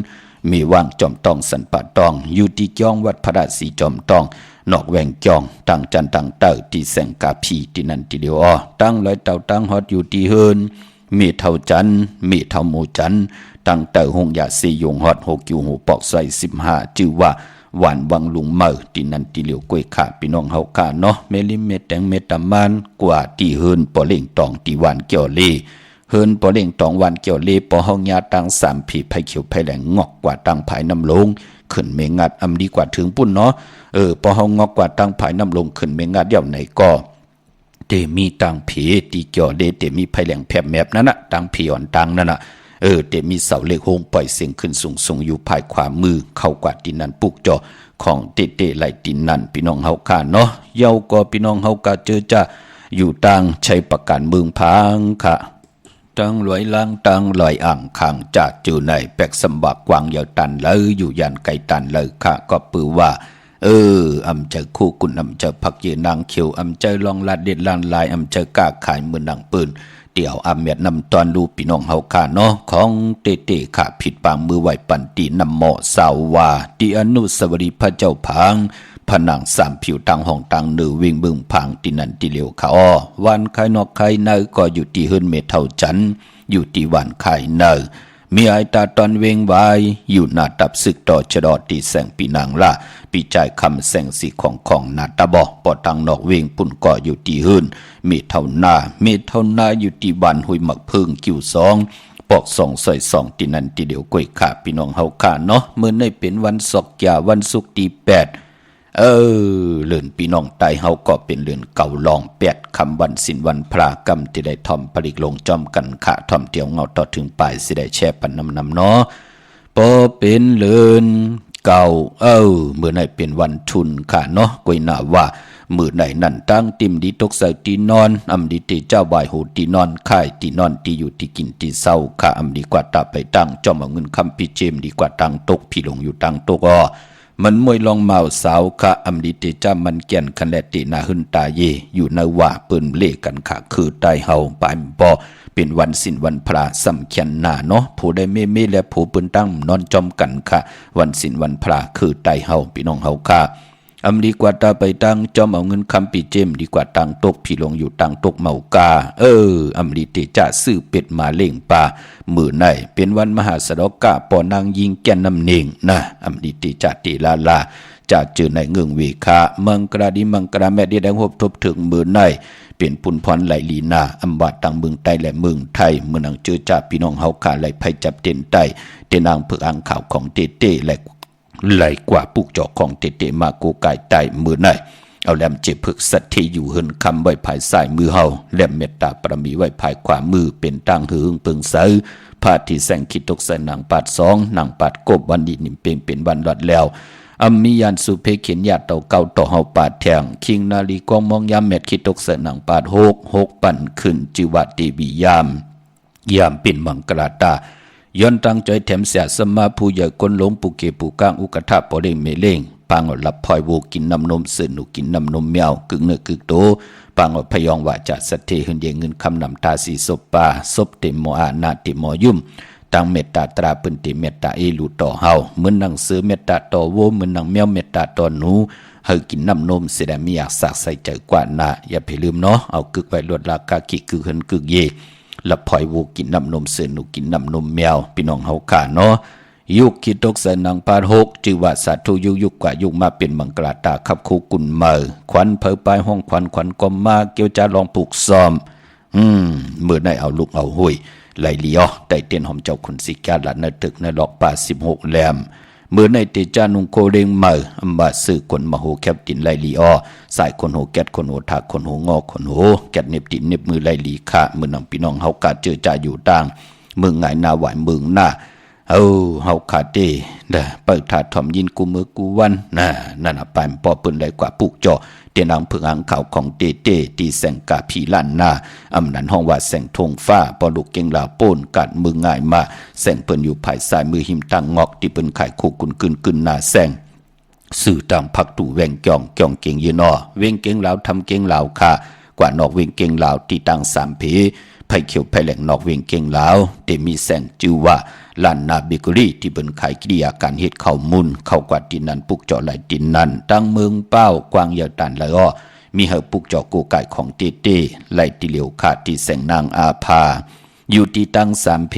S4: มีว่างจอมตองสันปะตองอยู่ที่จ้องวัดพระราศีจอมตองนอกแวงจองตั้งจันตั้งเตอที่แสงกาพีที่นันติเหลียวตั้งลอยเต่าตั้งฮอดอยู่ที่เฮินมีเท่าจันมีเท่าหมูจันตั้งเตอหงยาสียงฮอด6อยู่หูปอกใส่15ชื่อว่าหวานวังลุงเมอที่นันติเหลียวกล้วยขาพี่น้องเฮาขาเนาะเมลิเมแตงเมตามานกว่าที่เฮินปอเล่งตองที่หวานเกี่ยวเลเฮินปอเล่งตองวันเกี่ยวเลปอเฮายาตัง3ผีไผเขียวไผแหลงงอกกว่าตังภายน้ำลงขึ้นเมงัดดีกว่าถึงปุ่นเนาะปอเฮางอกกว่าตังภายน้ำลงขึ้นเมงัดเดี๋ยวไหนก็เตมีตังผีตีเกี่ยวเลเตมีไผแหลงแผบแมบนั่นน่ะตังผีอ่อนตังนั่นน่ะเตมีเสาเหล็กโฮงปล่อยเสียงขึ้นสูงอยู่ภายขวามือเข้ากว่าดินนั้นปุกจอของเตไหลดินนั้นพี่น้องเฮาค่ะเนาะเยาก็พี่น้องเฮากะเจอจะอยู่ตังใช้ประกันเมืองพังค่ะตังลอยล่างตังลอยอ่างขังจากจูในแปกสมบักกวางยาวตันเลยอยู่ยันไกตันเลยค่ะก็ปือว่าเจอคู่กุนเจอพักเยนางเขียวเจอลองลาดเด็ดลานลายเจอกล้าขายมือนางปืนเดี่ยวเมียดนำตอนดูพี่น้องเฮาค่ะเนาะของเตค่ะผิดปางมือไหวปันตีนำหมอสาววาที่อนุสาวรีย์พระเจ้าพังผนัง3ผิวตังห้องตังหนึ่งวิ่งบึงพังตีนันตีเหลียวค่ะวันไข่นอกไข่เนยก็อยู่ที่เฮิรนเมเท่าจันอยู่ที่วันไข่เนยมีไอตาตอนเวงวายอยู่หน้าตับศึกต่อชะดอตีแสงปีนางละปีใจคำแสงสีของนาตาบอปอตังนอกเวงปุ่นก่ออยู่ที่หื่นมีเท่านาอยู่ที่บ้านหุยหมักพึ่งกิ้ว2ปอก2 ซอย 2ที่นั่นที่เดียวกล้วยขาพี่น้องเฮาขาเนาะเมื่อในเป็นวันศกยาวันศุกร์ที่8เลื่อนพี่น้องไตเฮาก็เป็นเลื่อนเก่าลอง8คำวันสินวันพระกรรมที่ได้ทอมผลิกลงจอมกันขะทอมเตียวเงาต่อถึงปลายสิได้แช่ปันนำเนาะพอเป็นเลื่อนเก่าเมื่อไหนเป็นวันทุนค่ะเนาะกวยหน้าว่ามือไหนนั่นตั้งติมดีตกใส่ตีนอนดีตีเจ้าบายหูตีนอนค่ายตีนอนตีอยู่ตีกินตีเศร้าค่ะดีกว่าตาไปตั้งจอมเอาเงินคำพิเจมดีกว่าตั้งตกพี่ลงอยู่ตั้งตกมันมวยลองเมาสาวค่ะดีตีเจ้ามันแก่นคันแลตีนาหึนตาเยอยู่ในว่าเปิ้นเล่กันค่ะคือใต้เฮาปายบ่เป็นวันสินวันพระสำคัญหน้าเนาะผู้ได้เมและผู้เปิ้นตั้งนอนจอมกันค่ะวันสินวันพระคือใต้เฮาพี่น้องเฮาค่ะดีกว่าตาไปตั้งจอมเอาเงินคำปีเจมดีกว่าตั้งตกพี่ลงอยู่ตั้งตกเมากาดีเตจะซื้อเป็ดมาเล่งป่ามือในเป็นวันมหาสดกะปอนางยิงแก่นนำเนงนะดีเตจะตีลาจะเจอในเงืองวีคาเมืองกระดิมังกระแม่ดีแดงหบทบถึงมือในเป็นปุนพรไหลลีนาบาดตังเมืองใต้และเมืองไทยเมื่อนังเจอจ่าพี่น้องเฮาขาไหลไผจับเต็นใต้เตนางเผือกอ่างข่าวของเตและไหลกว่าปุกจอกของเตมากูกายใต้มือในเอาแหลมเจ็บพึกสัตที่อยู่เฮินคำไว้ภายซ้ายมือเฮาแหลมเมตตาประมีไว้ภายขวามือเป็นตั้งหึงเปิงเสาพาที่แสงคิดตกใส่หนังปาด2หนังปาดกบวันดีนิ่มเป็นวันหลอดแล้วมียานสุเพเขียนญาติเต่าเก่าต่อเฮาปาดแทงคิงนาลีกองมองยามเม็ดคิดตกใส่หนังปาด6ปั่นขึ้นจิวัดเตบียามเป็นมังกราตาย้อนตั้งใจแถมเสียสมาผู้ใหญ่คนหลงปุเกปูก้างอุกทะปอเล่งเมเล่งป ปางหลับพลอยวูกินน้ำนมสื่อหนูกินน้ำนมแมวกึ่งเนื้อกึ่งโตปางพยองว่าจะสัตเทหึนเดเงินคำนำตาสีศพปาศพเต็มโมอานาติโมยุ่มตั้งเมตตาตราปืนติเมตตาเอลูต่อเฮาเหมือนหนังสือเมตตาต่อโวเหมือนหนังแมวเมตตาต่อหนูเฮากินน้ำนมเสดมีอยากสากใส่ใจกว่านาอย่าไปลืมเนาะเอากึกไว้ลวดลากากิกึกเฮินกึกเยหลับพลอยวูกินน้ำนมเสือหนูกินน้ำนมแมวพี่น้องเฮาขาเนาะยุคคิดตกใส่นางปาหกจือว่าสาธุยุคกว่ายุคมาเป็นมังกรตาขับคู่กุนเมอควันเพอปลายห้องควันก็มาเกี่ยวจะลองปลูกซ้อมเมื่อได้เอาลูกเอาหุยไหลเลียวได้เตียนหอมเจ้าขุนสิกาหลานในตึกในหลอกป่า16แหลมเมื่อในเตจานุงโคเรงเมออัมบาสื่อคนมโหแคบตินไหลลีอสายคนโหแกดคนโหทักคนโหงอคนโหแกดเน็บตินเน็บมือไหลลีค่ะเมื่อนำพี่น้องเฮากาเจอจ่าอยู่ต่างเมืองไงนาไหวเมืองหน้าเฮาขาดเด้เปิดถาทอมยินกูมือกูวันนั่นไปปอปืนได้กว่าปุกจ่อเตียนอังเพึงอังข่าวของเตตีแสงกาผีล้านนาอำนั้นห้องว่าแสงทงฟ้าปอลูกเก่งลาวโป้นกัดมือง่ายมาแสงเปิ้นอยู่ภายซ้ายมือหิมตังงอกที่เปิ้นไข่คู่กุนกึนหน้าแสงสื่อตามพักตู่แวงจ่องเก่งยืนอเวงเก่งลาวทำเก่งลาวค่ะกว่านอกเวงเก่งลาวที่ตั้ง3ผีไผ่เขียวไผ่แหลงนอกเวงเก่งลาวเตมีแสงจือว่าลานนาเบเกอรี่ที่เปิ้นขายกิริยาการเฮ็ดข้าวมุนเข้ากว่าดินนั้นปุกเจาะไหลดินนั้นตั้งเมืองเป้ากวางยาวตันไหลอ้อมีเฮาปุกเจาะโกไก่ของเต้ไหลติเหลียวขาดที่แสงนางอาภาอยู่ที่ตั้ง3เพ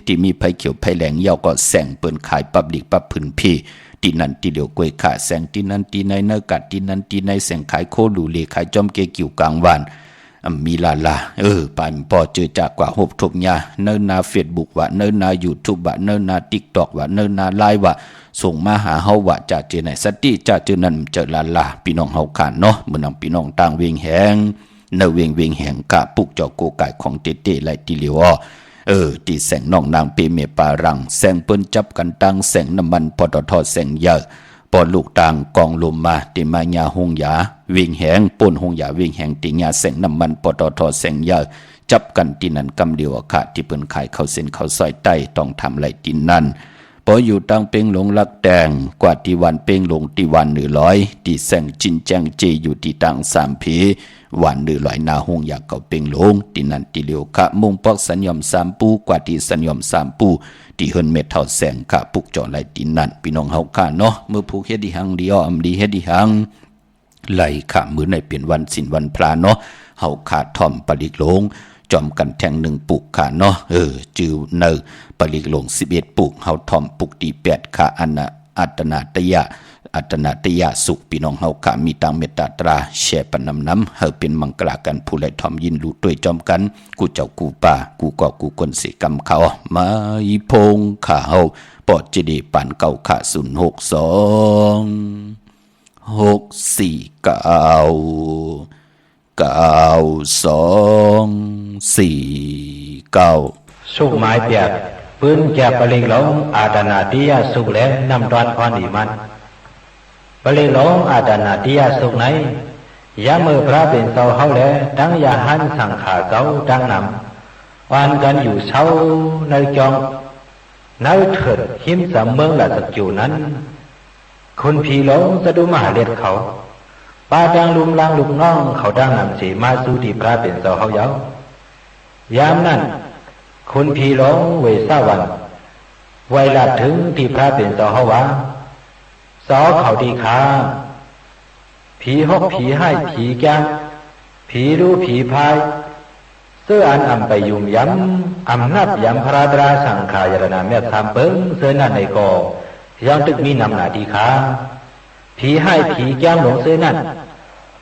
S4: ที่มีไผ่เขียวไผ่แหลงยาวก็แสงเปิ้นขายปับลิกปับพื้นพี่ที่นั่นที่เหลียวกวยขาแสงที่นั้นที่ในเนื้อกัดที่นั้นที่ในแสงขายโคลูเลขายจอมเกกิ่วกลางวันมีลาปานพอเจอจากกว่า6ทุกญาเนินนาเฟซบุ๊กว่าเนินนา YouTube ว่าเนินนา TikTok ว่าเนินนาไลน์ว่าส่งมาหาเฮาว่าจะเจอไหนสติจะเจอนั้นเจอลาพี่น้องเฮาขาดเนาะมื้อนำพี่น้องต่างเวียงแหงเนเวียงแหงกะปุกเจ้าโกไก่ของเต้ไหลติเหลียวที่แสงน้องนางเปเมปารังแสงเปิ้นจับกันตั้งแสงน้ำมันปตทแสงเยอะปอลูกต่างกองลมมาติมายาหงยาวิ่งแหงป่นหงยาวิ่งแหงติญาแสงน้ำมันปตทแสงเยอะจับกันที่นั่นกำเดียวค่ะที่เปิ้นขายข้าวเส้นข้าวซอยใต้ต้องทำไรตินนั่นพออยู่ตั้งเป้งหลงลักแดงกว่าที่วันเป้งหลงที่วัน100ที่แสงจินแจงเจอยู่ที่ตั้ง3ผีวัน100นาหงยาเก่าเป้งหลงที่นั่นที่เหลียวค่ะมุ่งปอกสัญญม3ปูกว่าที่สัญญม3ปูที่เฮินเม็ดเท่าแสงค่ะปุกเจาะไหลดินนั่นพี่น้องเฮาค่ะเนาะเมื่อผูกเฮ็ดดิหังดีอ้อมดีเฮ็ดดิหังไหลค่ะมื้อในเป็นวันศีลวันพระเนาะเฮาขาดท่อมปลิกหลงจอมกันแทง1ปุกค่ะเนาะจือเนอปลิกหลง11ปุกเฮาท่อมปุกที่8ค่ะอัตนาตยะสุขพี่น้องเฮาค่ะมีตังเมตตาตราแช่ปนน้ำเฮาเป็นมังกรากันผู้ไหลทอมยินรู้ด้วยจอมกันกูเจ้ากูป่ากูก็กูคนสิกรรมเขามาอีพงข้าเฮาปอดจิดีปันเก่าค่ะ06294
S5: สุขหมายเปียกปืนแจกปลิงหลงอาดานาติยาสุขและนำดอนพรอีมันปลิงหลงอาดานาติยาสุขไหนยามือพระเป็นเสาเฮาและดังยาหันสังขาเก่าดังนำวันกันอยู่เช้าในจองในเถิดหิมสามเมืองหลักอยู่นั้นคนผีหลงสะดุมาเลียดเขาปาดังลุมลางลุกน้องเขาดังนำสีมาสู่ที่พระเป็นเสาเฮาเยายามนั้นคนผีหลงเวสาวันไวลาถึงที่พระเป็นเสาเฮาวะสอเขาดีขาผีหกผีให้ผีแก้ผีรู้ผีพายเสื้ออันอำไปยุ่มย้ำอำนับย้ำพระดราสังขายรณาเมตตามเปิ้งเสื้อนั่นในกอยังตึกมีนำหนาดีขาผีให้ผีแก้มหลงเสื้อนั่น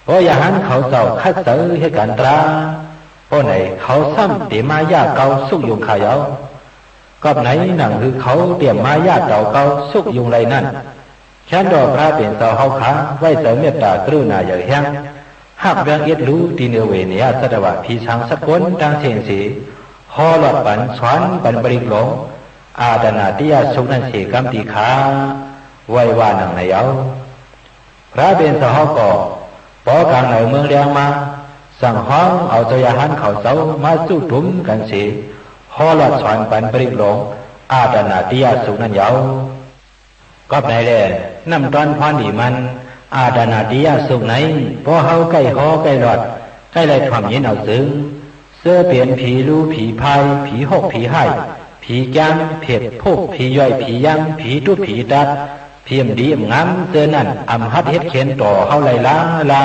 S5: เพราะอย่าหันเขาเจ้าคัดเสือให้กันตราเพราะไหนเขาซ้ำเตมายาเกาสุกยุงขายเอาก็ไหนหนังคือเขาเตรียมมายาเก่าสุกยุงไรนั่นแค่ดอกพระเป็นเสาเฮาขาไว้เสริมเมตตากรุณาอย่างแห้งหักแบงเอ็ดรู้ตีเนเวเนียสดว่าพีชังสกุลดังเชนสีฮอลอดปันสวนปันบริกหลงอาดานาติยาสุนันเสกัมติขาไว้ว่านังในเอาพระเป็นเสาเฮาก่อปอกลางในเมืองแดงมาสั่งห้องเอาเจ้าหันเขาเสามาสู้ถุมกันสีฮอลอดสวนปันบริกหลงอาดานาติยาสุนันยาว ก็ได้แลนำตอนพรดีมันอาดานาติยาสุขไหนพอเฮาใกล้หอใกล้หลอดใกล้ไรทำยินเอาซึ้งเสื้อเปลี่ยนผีรู้ผีพายผีหกผีให้ผีจามเผ็ดพกผีย่อยผียังผีตุผีดัดเพียมดีงามเสื้อนั่นอำหัดเฮ็ดเข็นต่อเฮาไหลลา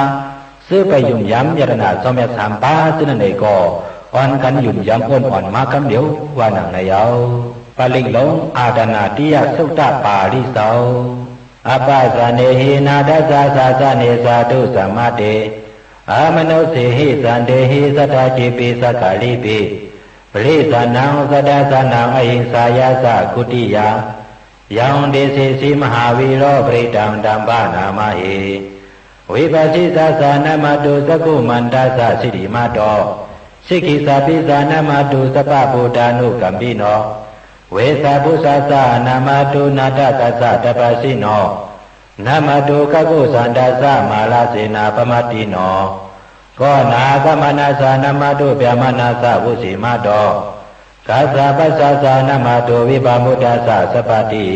S5: ซื้อไปยุ่มย้ำยรนาสมัยสามป้าซึ่งนั่นเองก็อ่อนกันยุ่มย้ำอ่อนมาคำเดียวว่าหนังในเอาปาลิงหลงอาดานาติยาสุตตาปาริเสาอปาสเนหินาดัสสะสะเนสาธุสัมมาเตอามโนสิหิสันเดหิสัตตาจิปิสักขะลิปิปริสานังสัตตาสานังอหิงสายาสะกุติยายังเดสิสีมหาวีโรปริตังดัมบานามาหิวิปัสสิสสานามาตุสกุมันตาสะสิริมาโตสิกิสาปิสานามาตุสปะปุตานุกัมปิโนเวสาภุสสะนามาตุนาตกัสสะตปัสสิโนนามาตุกกุสันดาสะมาลาเสนาปมติโนก็นากมนาสานามาตุเปียมนาสะวุสิมาโตกัสสะปัสสะสานามาตุวิปามุตตาสะสปติ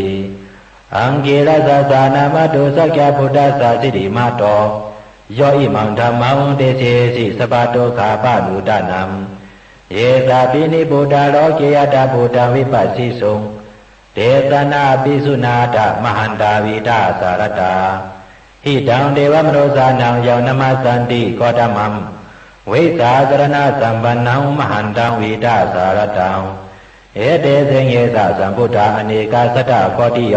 S5: อังกิรัสสะสานามาตุสักขะพุทธัสสะสิริมาโตโยอิมังธัมมังเตเสสิสปะโตขาปะนุตานัมเยสาปินิบุตตาโลเกยตาบุตตาวิปัสสิสุงเตตนาปิสุนาตมหันตาวิตาสารตาหิตังเทวมโนสานังยาวนมัสสันติโกตมัมเวสาสรณะสัมปันนังมหันตังวิตาสารตังเอเตสิงเยสะสัมพุทธาอเนกาสัตตะโคติโย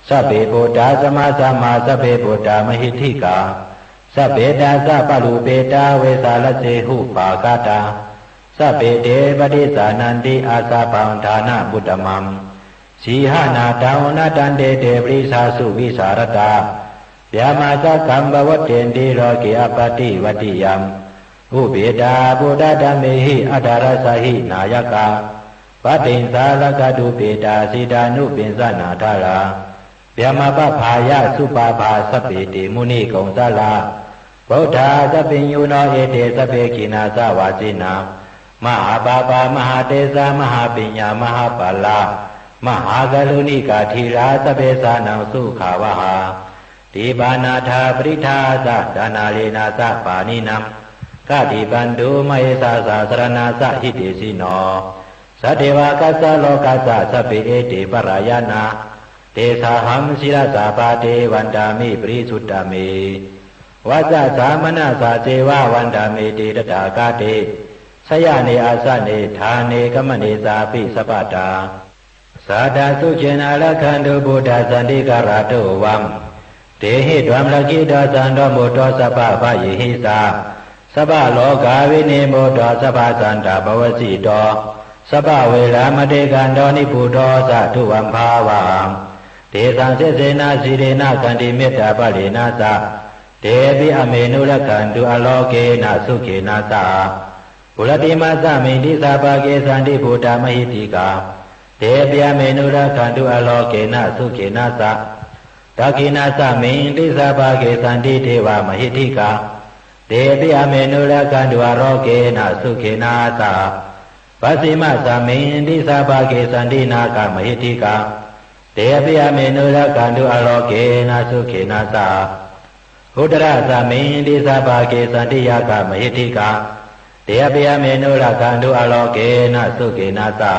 S5: สัพเพพุทธาสมาสัมมาสัพเพพุทธามหิทธิกาสัพเพตาสัพพลุเปตาเวสาลเสหุปากาตาสัพเพเทปฏิสานันติอาสาพังฐานะบุตตมัมสีหานาตาวนาตันเตเตปริสาสุวิสารตาเยามาสักขัมบวตเตนติโรกิอปติวัติยัมอุเบดาบุตตะเมหิอัตารสหินายกาปฏิสารกตุเปตาสีดานุปินสนาธาราเยามาปภายะสุปาภาสัพเพติมุนิกงสลาโพธาสัพพิญญูโนเอเตสัพเพกินาสวาสินามหาปาปามหาเตสามหาปิญญามหาปาลามหากรุณิกาธีราสเปสานังสุขาวหาติปานาธาปริธาสะดานาเลนาสะปานินัมกาติปันดุมเหสาสาสรณาสะหิติสิโนสัตเทวากัสสะโลกัสสะสัพเพเอติปรายานาเตสาหัมศิลสาปาเทวันดามิปริสุทธามิวัจจะสามนาสาเจวะวันดามิเตตตากาเตสยาเนอาสะเนธาเนกมเนสาปิสปตาสาธาสุเจนาลคันตุบุตตาสันติการะตุวัมเตหิดวัมลกิตาสันโตโมโตสัพพะพะยิหิสาสัพพะโลกาวินิโมโตสัพพะสันตาภวสิโตสัพพะเวรามเตกันโตนิพุโตสัตุวัมภาวังเตสังเสเสนาสีเรนะกันติเมตตาปะเลนะสะเตปิอเมนุรกันตุอโลเกนะสุเขนะสะปุรติมัสสะมิติสัพพะเกสันติพุทธามหิติกาเตปิอเมนุรกันตุอโลเกนะสุเขนะสะตะกินาสะมิติสัพพะเกสันติเทวามหิติกาเตปิอเมนุรกันตุอโลเกนะสุเขนะสะปัสสิมะสะมิติสัพพะเกสันตินาคามหิติกาเตปิอเมนุรกันตุอโลเกนะสุเขนะสะอุตระสะมิติสัพพะเกสันติยากามหิติกาเตปิอเมนุรกันตุอโลเกนะสุเขนะสะ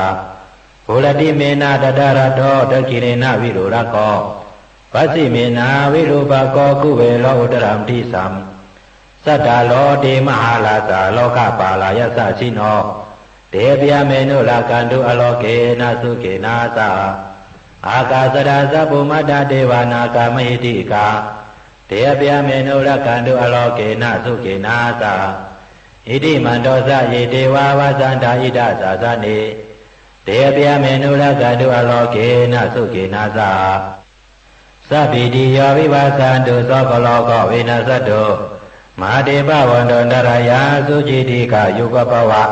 S5: ภูรติเมนะตตระโตตะกิเรนะวิโรรโกปัสสิเมนะวิรูปโกกุเวโลอุตรัมทิสัมสัตตาโลติมหาลาสาโลกปาลายสัชิโนเตปิอเมนุรกันตุอโลเกนะสุเขนะสะอากาสราสัพพุมัตตเทวานากามหิติกาเตปิอเมนุรกันตุอโลเกนะสุเขนะสะอิติมันโตสะเยเทวาวาสันตาอิดาสาสะเนเตปิอเมนุรกันตุอโลเกนะสุเขนะสะสัพพิติโยวิวัสสันตุโสภโลกเวนัสสตุมหาเทพวันโตนรายาสุจิติกายุกภวะ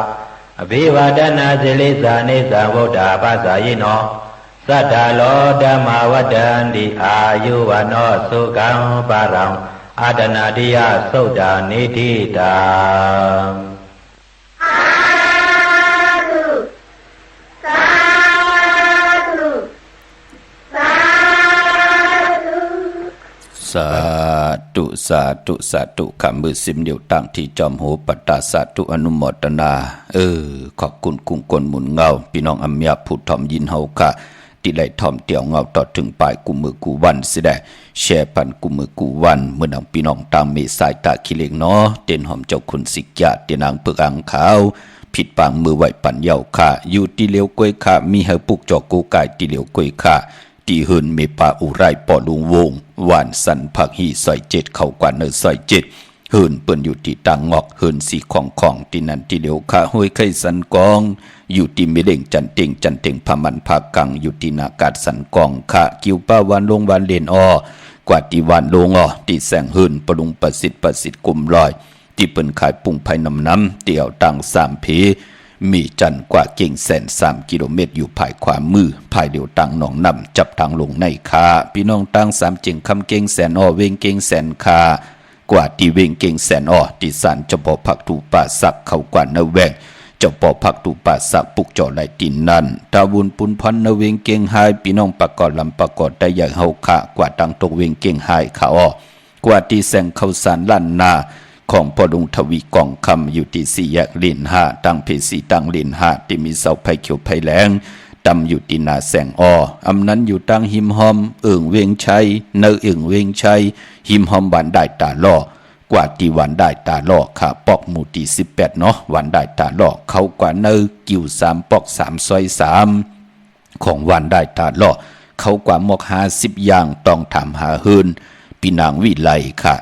S5: อภิวาทนาสิลิสานิสังวุฒาปัสสายิโนสัทธาโลธรรมวัฏันติอายุวันโนสุขังปารังอาดนาติยสุดานิธิตา
S2: ส
S4: าธุสาธุสาธุคำมือสิมเดียวตั้งที่จอมโหปตาสาธุอนุโมทนาขอบคุณกุ้งกลหมุนเงาพี่น้องอัมยาผู้ทอมยินเฮาค่ะที่ได้ทอมเตี่ยวเงาต่อถึงปลายกุมือกูวันสิได้แชร์ปันกุมือกูวันเมื่อนางพี่น้องตามเมสายตาคิเลงเนาะเต้นหอมเจ้าคุณสิกยาเตียนางเปลือกอังขาวผิดปางมือไหวปันเยาค่ะอยู่ที่เลี้ยวกล้วยค่ะมีเฮปุกจอกกูกายที่เลี้ยวกล้วยค่ะที่เฮินเมปาอุไรปอลุงวงหวานสันผักหีซอย7เข้ากว่าเนอซอย7เฮินเปิ้นอยู่ที่ต่างงอกเฮินสีของที่นั่นที่เลี้ยวค่ะห้วยไข่สันกองอยู่ที่เมเด่งจันเต็งพามันภากังอยู่ที่นากาศสันกองค่ะกิวป้าวันลงวันเลนกว่าที่วันลงที่แสงเฮินปรุงประสิทธิ์กลุ่มลอยที่เปิ้นขายปุ่งไผ่น้ำเตี่ยวตัง3เพมีจันกว่าเก่งแสน3กิโลเมตรอยู่ภายขวามือภายเดียวตังหนองน้ำจับทางลงในคาพี่น้องตัง3เจงคำเก่งแสนเวงเก่งแสนคากว่าที่เวงเก่งแสนที่สารเจ้าพ่อผักถูป่าสักเขากว่าเนแวงเจ้าพ่อผักถูป่าสักปุกจ่อไหลตินนั่นตาบุญปุนพันเนเวงเก่งหายพี่น้องประกอบลำประกอบได้อย่างเฮาขากว่าตังตกเวงเก่งหายเขากว่าที่แสงเขาสารลั่นนาของพอดุงทวีกองคำอยู่ที่4 แยกลิน5ตั้งเพสีตั้งลิน5ที่มีเสาไผ่เขียวไผ่แหลงตำอยู่ที่นาแสงอำนั้นอยู่ตั้งหิมหอมเวงชัยเนเวงชัยหิมหอมหวานได้ตาล่อกว่าที่หวานได้ตาล่อค่ะปอกหมู่ที่18เนาะหวานได้ตาล่อเขากว่าเนกิ่ว3ปอก3ซอย3ของหวานได้ตาล่อเขากว่าหมอก50อย่างต้องถามหาเฮินพี่นางวิไลค่ะ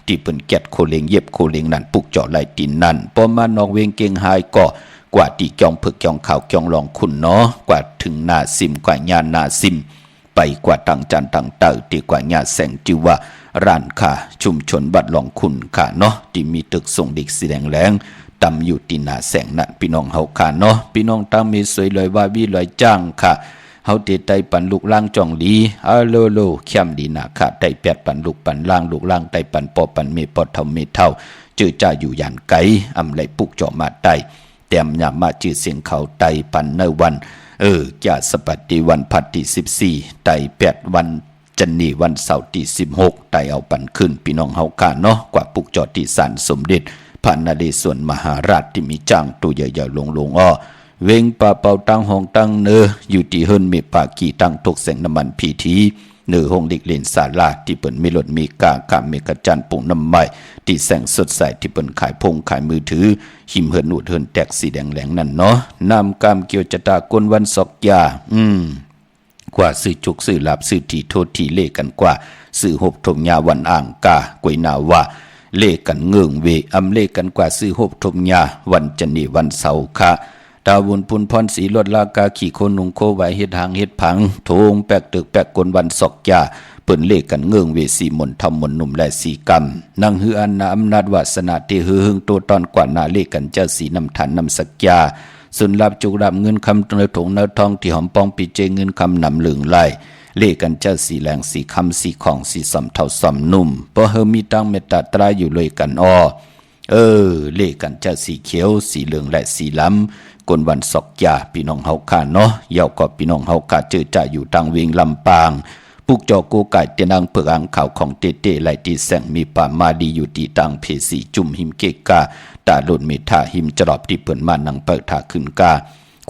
S4: ที่เปิ้นแกะโคเลงเย็บโคเลงนั่นปุกเจาะไหลตินนั่นพอมานอกเวงเก่งหายก็กว่าที่จองผึกจองข่าวจองลองคุณเนาะกว่าถึงนาซิมกว่าญานาซิมไปกว่าตังจันตังเตอที่กว่าญาแสงจิว่าร้านค่ะชุมชนบัดลองคุณค่ะเนาะที่มีตึกส่งเด็กสีแดงแหลงตำอยู่ที่นาแสงนั่นพี่น้องเฮาค่ะเนาะพี่น้องตั้งมีสวยลอยว่าวิลอยจ้างค่ะเฮาเตไตปันลูกล่างจ่องลีโลเข้มดีนาค่ะไต8ปันลูกปันล่างลูกล่างไตปันปอปันเมปอเท่าเมเท่าจื้อจ้าอยู่ยันไกอำไหลปุกเจาะมาไตแต้มยามมาจื้อเสียงเขาไตปันเนวันจาสปัตติวันพัดที่14ไต8วันจันนีวันเสาร์ที่16ไตเอาปันขึ้นพี่น้องเฮาค่ะเนาะกว่าปุกเจาะที่ศาลสมเด็จพระนเรศวรมหาราชที่มีจ้างตัวใหญ่ๆลงเวงป่าเป่าตั้งห้องตั้งอยู่ที่เฮิรนเมปากีตั้งตกแสงน้ำมันพีทีห้องเด็กเล่นศาลาที่เปิ่นมีรถมีกากามเมกะจันปุ่งน้ำไม้ที่แสงสดใสที่เปิ่นขายพงขายมือถือหิมเฮิรนูดเฮิรแตกสีแดงแหลงนั่นเนาะน้ำกามเกี่ยวจตากวนวันศอกยากว่าสื่อจุกสื่อหลับสื่อที่โทษที่เล่กันกว่าสื่อหบทมยาวันอ่างกากวยนาว่าเล่กันเงื่องเวอำเล่กันกว่าสื่อหบทมยาวันจันนีวันเสาร์ค่ะดาวุนพุนพรสีลดลากาขี่โคนุงโคไว้เฮ็ดหางเฮ็ดผังโถงแปกตึกแปกกลวันศอกยาเปิ้นเลขกันเงื่องเวสีมนทำมนหนุ่มและสีกรรมนางฮืออันนาอำนาจวาสนาเตฮือหึงตัวตอนกว่านาเลขกันเจ้าสีน้ำฐานน้ำสักยาสุนลับจุกรับเงินคำเนื้อถงเนื้อทองที่หอมปองปีเจเงินคำนำเหลืองไหลเลขกันเจ้าสีแหลงสีคำสีของสีสำเท่าสำนุ่มเพราะเฮมีตั้งเมตตาตรายอยู่เลยกันเลขกันเจ้าสีเขียวสีเหลืองและสีล้ำกวนวันศอกยาพี่น้องเฮาค่ะเนาะเยาก็พี่น้องเฮาค่ะเจอจ่าอยู่ทางเวียงลำปางปุกจอกูไก่เตนังเปลือกอ่างข่าวของเตเตไหลที่แสงมีป่ามาดีอยู่ที่ตังเพสีจุ่มหิมเกกาตาหล่นเมทาหิมจรอบที่เปิ่นมานังเปิดทาขึ้นกา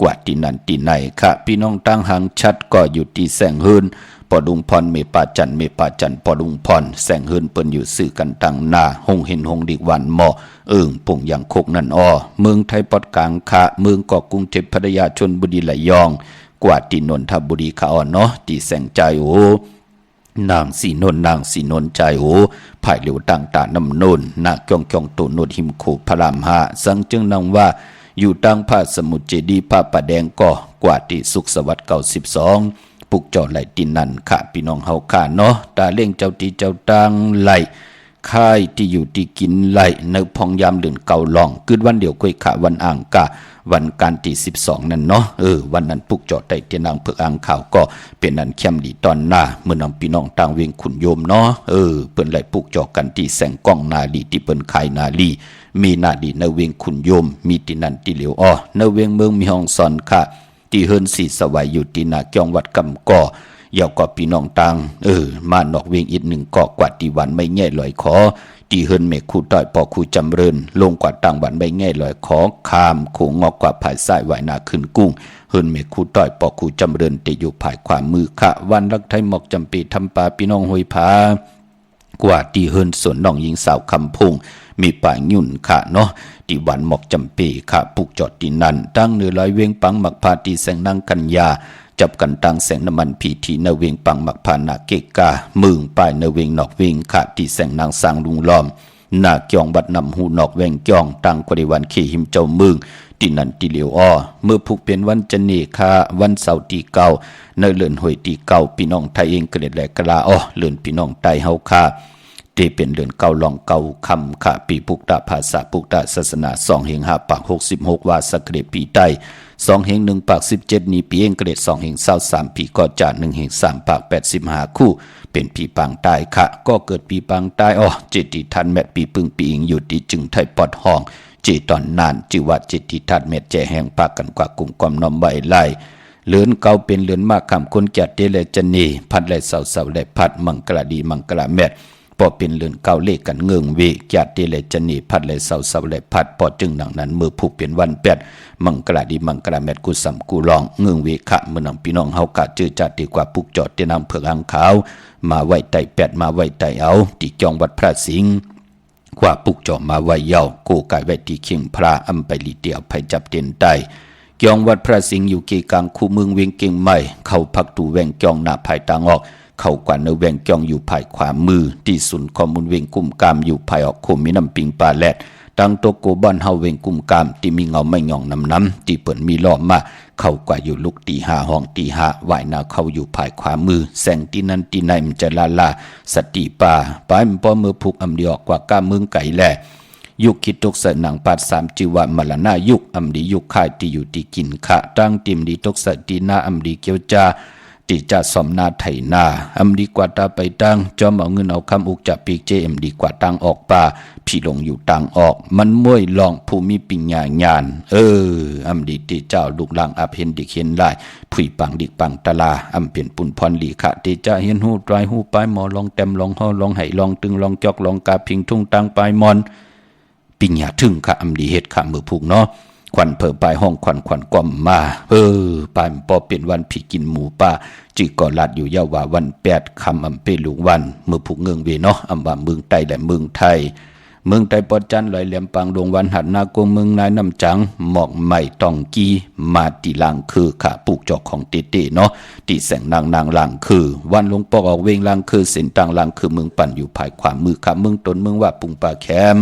S4: กว่าที่นั่นที่ไหนค่ะพี่น้องตั้งหางชัดก็อยู่ที่แสงเฮินปอดุงพรเมปาจันปอดุงพรแสงเฮินเปิ้นอยู่สื่อกันตังนาหงเห็นหงดิกวันหมอปุ่งอย่างโคกนั่นเมืองไทยปอดกลางค่ะเมืองเกาะกรุงเทพพัทยาชลบุรีไหลยองกว่าที่นนทบุรีค่ะเนาะที่แสงใจนางสีนนใจภายเหลียวต่างตาน้ำนนนาจองตูนดหิมโขพระราม5สังจึงนางว่าอยู่ตั้งพระสมุทรเจดีย์พระประแดงก็กว่าที่สุขสวัสดิ์92ปุกจอไหลตินันค่ะพี่น้องเฮาค่ะเนาะตาเล่งเจ้าตีเจ้าตังไหลค่ายที่อยู่ที่กินไหลในพองยามเดือนเก่าลองคืนวันเดียวคุยขาวันอ่างกะวันการที่12นั่นเนาะวันนั้นปุกจอไต่เตียนางเพิกอ่างข่าวก็เป็นอันเข้มดีตอนหน้าเมื่อนำพี่น้องต่างเวียงขุนโยมเนาะเปิ้นไหลปุกจอกันที่แสงกล้องนาลีที่เปิ้นขายนาลีมีนาดีในเวียงขุนโยมมีที่นั่นที่เหลียวในเวียงเมืองมีห้องสอนค่ะที่เฮิรนสีสวัยอยู่ที่นาเกียงวัดกำก่อ ยาวก็พี่น้องตังมานอกเวียงอีกหนึ่งเกาะกว่าตีวันไม่แง่ลอยขอตีเฮินเมฆคู่ต่อยปอคู่จำเริญลงกว่าตังวันไม่แง่ลอยขอคามโขงงอกกว่าภายซ้ายไหวนาขึ้นกุ้งเฮินเมฆคู่ต่อยปอคู่จำเริญติอยู่ภายขวามือขะวันรักไทยหมอกจำปีทำปาพี่น้องห้วยผากว่าตีเฮินส่วนน้องหญิงสาวคำพุงมีป่ายุ่นค่ะเนาะตีวันหมอกจำปีค่ะปลูกจอดตีนันตั้งเนื้อลอยเวียงปังหมักพาตีแสงนางกัญญาจับกันตั้งแสงน้ำมันพีทีเนเวียงปังหมักพานาเกกามึงป่ายเนเวียงนอกเวียงค่ะตีแสงนางสางลุงล้อมนาเกียงบัดนำหูนอกแวงเกียงตั้งกว่าวันขี่หิมเจ้ามึงตีนันตีเหลียวอ้อเมื่อผูกเป็นวันจันนีค่ะวันเสาร์ตีเก่าเนเลื่อนหวยตีเก่าพี่น้องไทยเองเกล็ดแหลกกะลาอ้อเลื่อนพี่น้องไทยเฮาค่ะที่เป็นเดือนเก่าลองเก่าคำขะปีปุกตะภาษาปุกตะศาสนา2 เฮง 5 ปาก 66 วาสเกรดปีใต้2 เฮง 1 ปาก 17 นี้ปีเองเกรด2 เฮง 23 ปีก็จะ1 เฮง 3 ปาก 85 คู่เป็นปีปางใต้ค่ะก็เกิดปีปางใต้เจติทันแมทปีปึงปีอิงอยู่ที่จึงไทยปอดห้องเจตอนนานจิวัดเจติทันแมทแจแห่งปากกันกว่ากลุ่มความน้อมไว้ไล่เลือนเก่าเป็นเลือนมากคำคนแก่เตเลจันนีพัดและเสาและพัดมังกรดีมังกรแมทพอเป็นเลือนเก่าเลขกันเงืองเวญาติเลจันีพัดเลยเสาและพัดพอจึงหนังนั้นมือผูกเป็นวัน8มังกรดีมังกรแมตกุสัมกูลองเงืองเวขะเมื่อนำพี่น้องเฮากะเจอจัดดีกว่าปุกจอดเตนำเผือกอังขาวมาไว้ไต่8มาไว้ไต่เอาที่จองวัดพระสิงห์กว่าปุกจอมาไว้เยาโกกายไว้ที่เคียงพระอำไปลีเดียวไปจับเต็นไตเกียงวัดพระสิงห์อยู่เกกลางคู่เมืองเวียงเก่งใหม่เข้าพักตูแวงเกียงหน้าภายตางออกเข้ากว่าเนแวงเกียงอยู่ภายขวามือที่ศูนย์ข้อมูลเวียงกุมกามอยู่ภายออกโคมีน้ำปิงปลาแลดตั้งโตโกบ้านเฮาเวียงกุมกามที่มีเงาไม่หย่องน้ำที่เปิดมีล้อมมาเข้ากว่าอยู่ลุกตี5ห้องตี5ว่ายนาเข้าอยู่ภายขวามือแสงที่นั้นที่ไหนมันจะลาสติป่าปายมันป้อมือผูกอำเดียกว่าก้ามึงไก่แหล่ยุคคิดตกเสนังปาด3จิวะมรณะยุคอำดียุคค่ายที่อยู่ที่กินขะตั้งติมดีตกเสตีนาอำดีเกียวจาติจะสมนาไถนาอำดีกว่าตาไปตั้งจอมเอาเงินเอาคำอุกจับปีกเจมดีกว่าตังออกป่าพี่ลงอยู่ตังออกมันมวยลองภูมิปิญญาญาณอำดีติเจ้าลูกหลังอับเห็นดิเห็นลายผุยปังดิกปังตะลาอำเป็นปุ่นพรลีขะติจะเห็นหูตรายหูปลายหมอลองเต็มลองห่อลองไห้ลองตึงลองจอกลองกาพิงทุ่งตังปลายมอนปิญญาถึงขะอำดีเฮ็ดขะมือผูกเนาะควันเผอปลายห้องควันกล่อมมาปายปอเป็นวันผีกินหมูป่าจีก่อลัดอยู่ยาวว่าวัน8คำอำเปลุงวันเมื่อผูกเงืองเวเนาะอำว่าเมืองไต้และเมืองไทยปอดจันลอยแหลมปางดวงวันหัดนาโกเมืองนายน้ำจังหมอกใหม่ตองกีมาตีลางคือขะปลูกจอกของเตเนาะตีแสงนางลางคือวันลงปอกออกเวงลางคือเส้นต่างลางคือเมืองปั่นอยู่ภายขวามือขะเมืองตนเมืองว่าปุงป่าแคม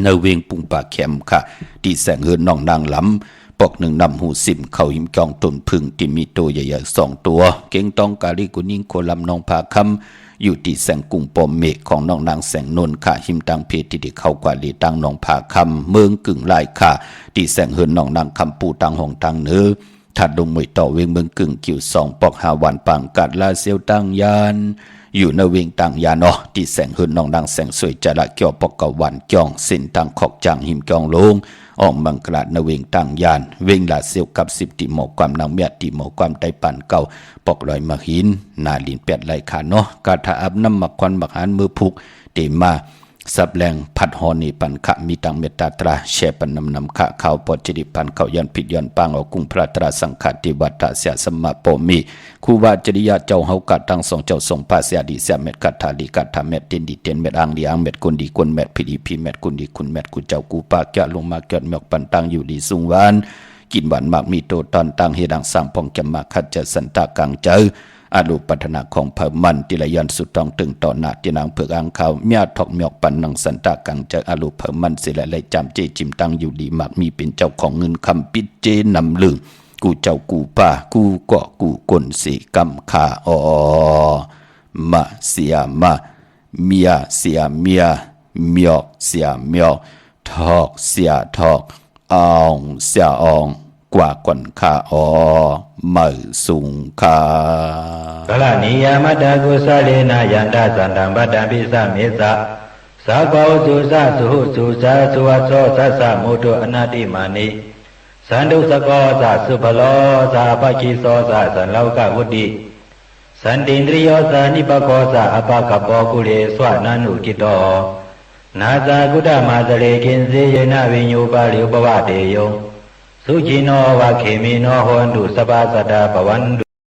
S4: เนเวงปุงป่าแคมค่ะที่แสงเฮินน้องนางล้ำปอกหนึ่งนำหูสิมเขาหิมจองต้นพึ่งที่มีตัวใหญ่ๆ2 ตัวเก่งต้องกาลิกุนิ่งโคลำน้องผาคำอยู่ที่แสงกุ้งปอมเมฆของน้องนางแสงนนค่ะหิมตังเพที่ได้เข้ากว่าลีตังน้องผาคำเมืองกึ่งลายค่ะที่แสงเฮินน้องนางคำปูตังหงตังเนื้อถัดลงมวยต่อเวงเมืองกึ่งกิ่ว2ปอก5วันปังกัดลาเซียวตังยานอยู่ในเวงตังยานที่แสงเฮินน้องนางแสงสวยจะละเกี่ยวปอกกวันเกี่ยงเส้นตังขอกจางหิมเกี่ยงลงออกมังกราดในเวงตังยานเวงลาเซียวกับ10ติหมอความนางเมียติหมอความไตปั่นเก่าปอกลอยมาหินนาลิน8ไหลขาเนาะกาถาอับน้ำหมักควันหมักหันมือผูกเตมาสับแรงพัดหอนีปันขะมีตังเมตตาตราแช่ปันนำขะข่าวปอจิริปันเขายันผิดยันปังออกกุ้งพระตราสังฆติวัตเสียสมมาโปมีคูวาจริยาเจ้าเฮากัดตั้งสองเจ้าทรงภาเสียดีเสียเม็ดกัดทาลีกัดทาเม็ดเต็นดีเต็นเม็ดอังดีอังเม็ดกุนดีกุนเม็ดพิดีพีเม็ดกุนดีคุณเม็ดกุเจ้ากูปากแกะลงมาเกิดเมกปันตังอยู่ดีสูงวานกินหวานมากมีโตตอนตังเฮดังสามพองแกมมาขัดจะสันตากังเจออาลูปัฒนาของเผ่ามันติลยันสุดต้องตึงต่อหน้าที่นางเผือกอังเขาเมียทอกเมียกปันนังสันตากังเจออาลูเผ่ามันเสละเลยจำเจจิมตังอยู่ดีมากมีเป็นเจ้าของเงินคำปิดเจนำลือกูเจ้ากูป่ากูเกาะกูกลสีกำขามาเสียมาเมียเสียเมียเมียกเสียเมียกทอกเสียทอกอองเสียอองกว่าก่อนข้าไม่สูงข้ากลานิยามตากุสเลนะยันตาสันตังปัตตปิสะเมสะสาภาวสุสะสุหุสุสะสุวัสโสสัสสะโมตุอนาติมานิสันตุสกอสะสุภโลสะภคิโสสะสันโลกวุติส
S5: สันตินทริโยสานิปโกสะอปะกปโปกุเลสวนานุกิโตนาซากุตมาสเลกินเสยนะวิญญูปาริอุปวะเตโยสุจิโนวะเขมิโนโหนตุสปาสตาปวันตุ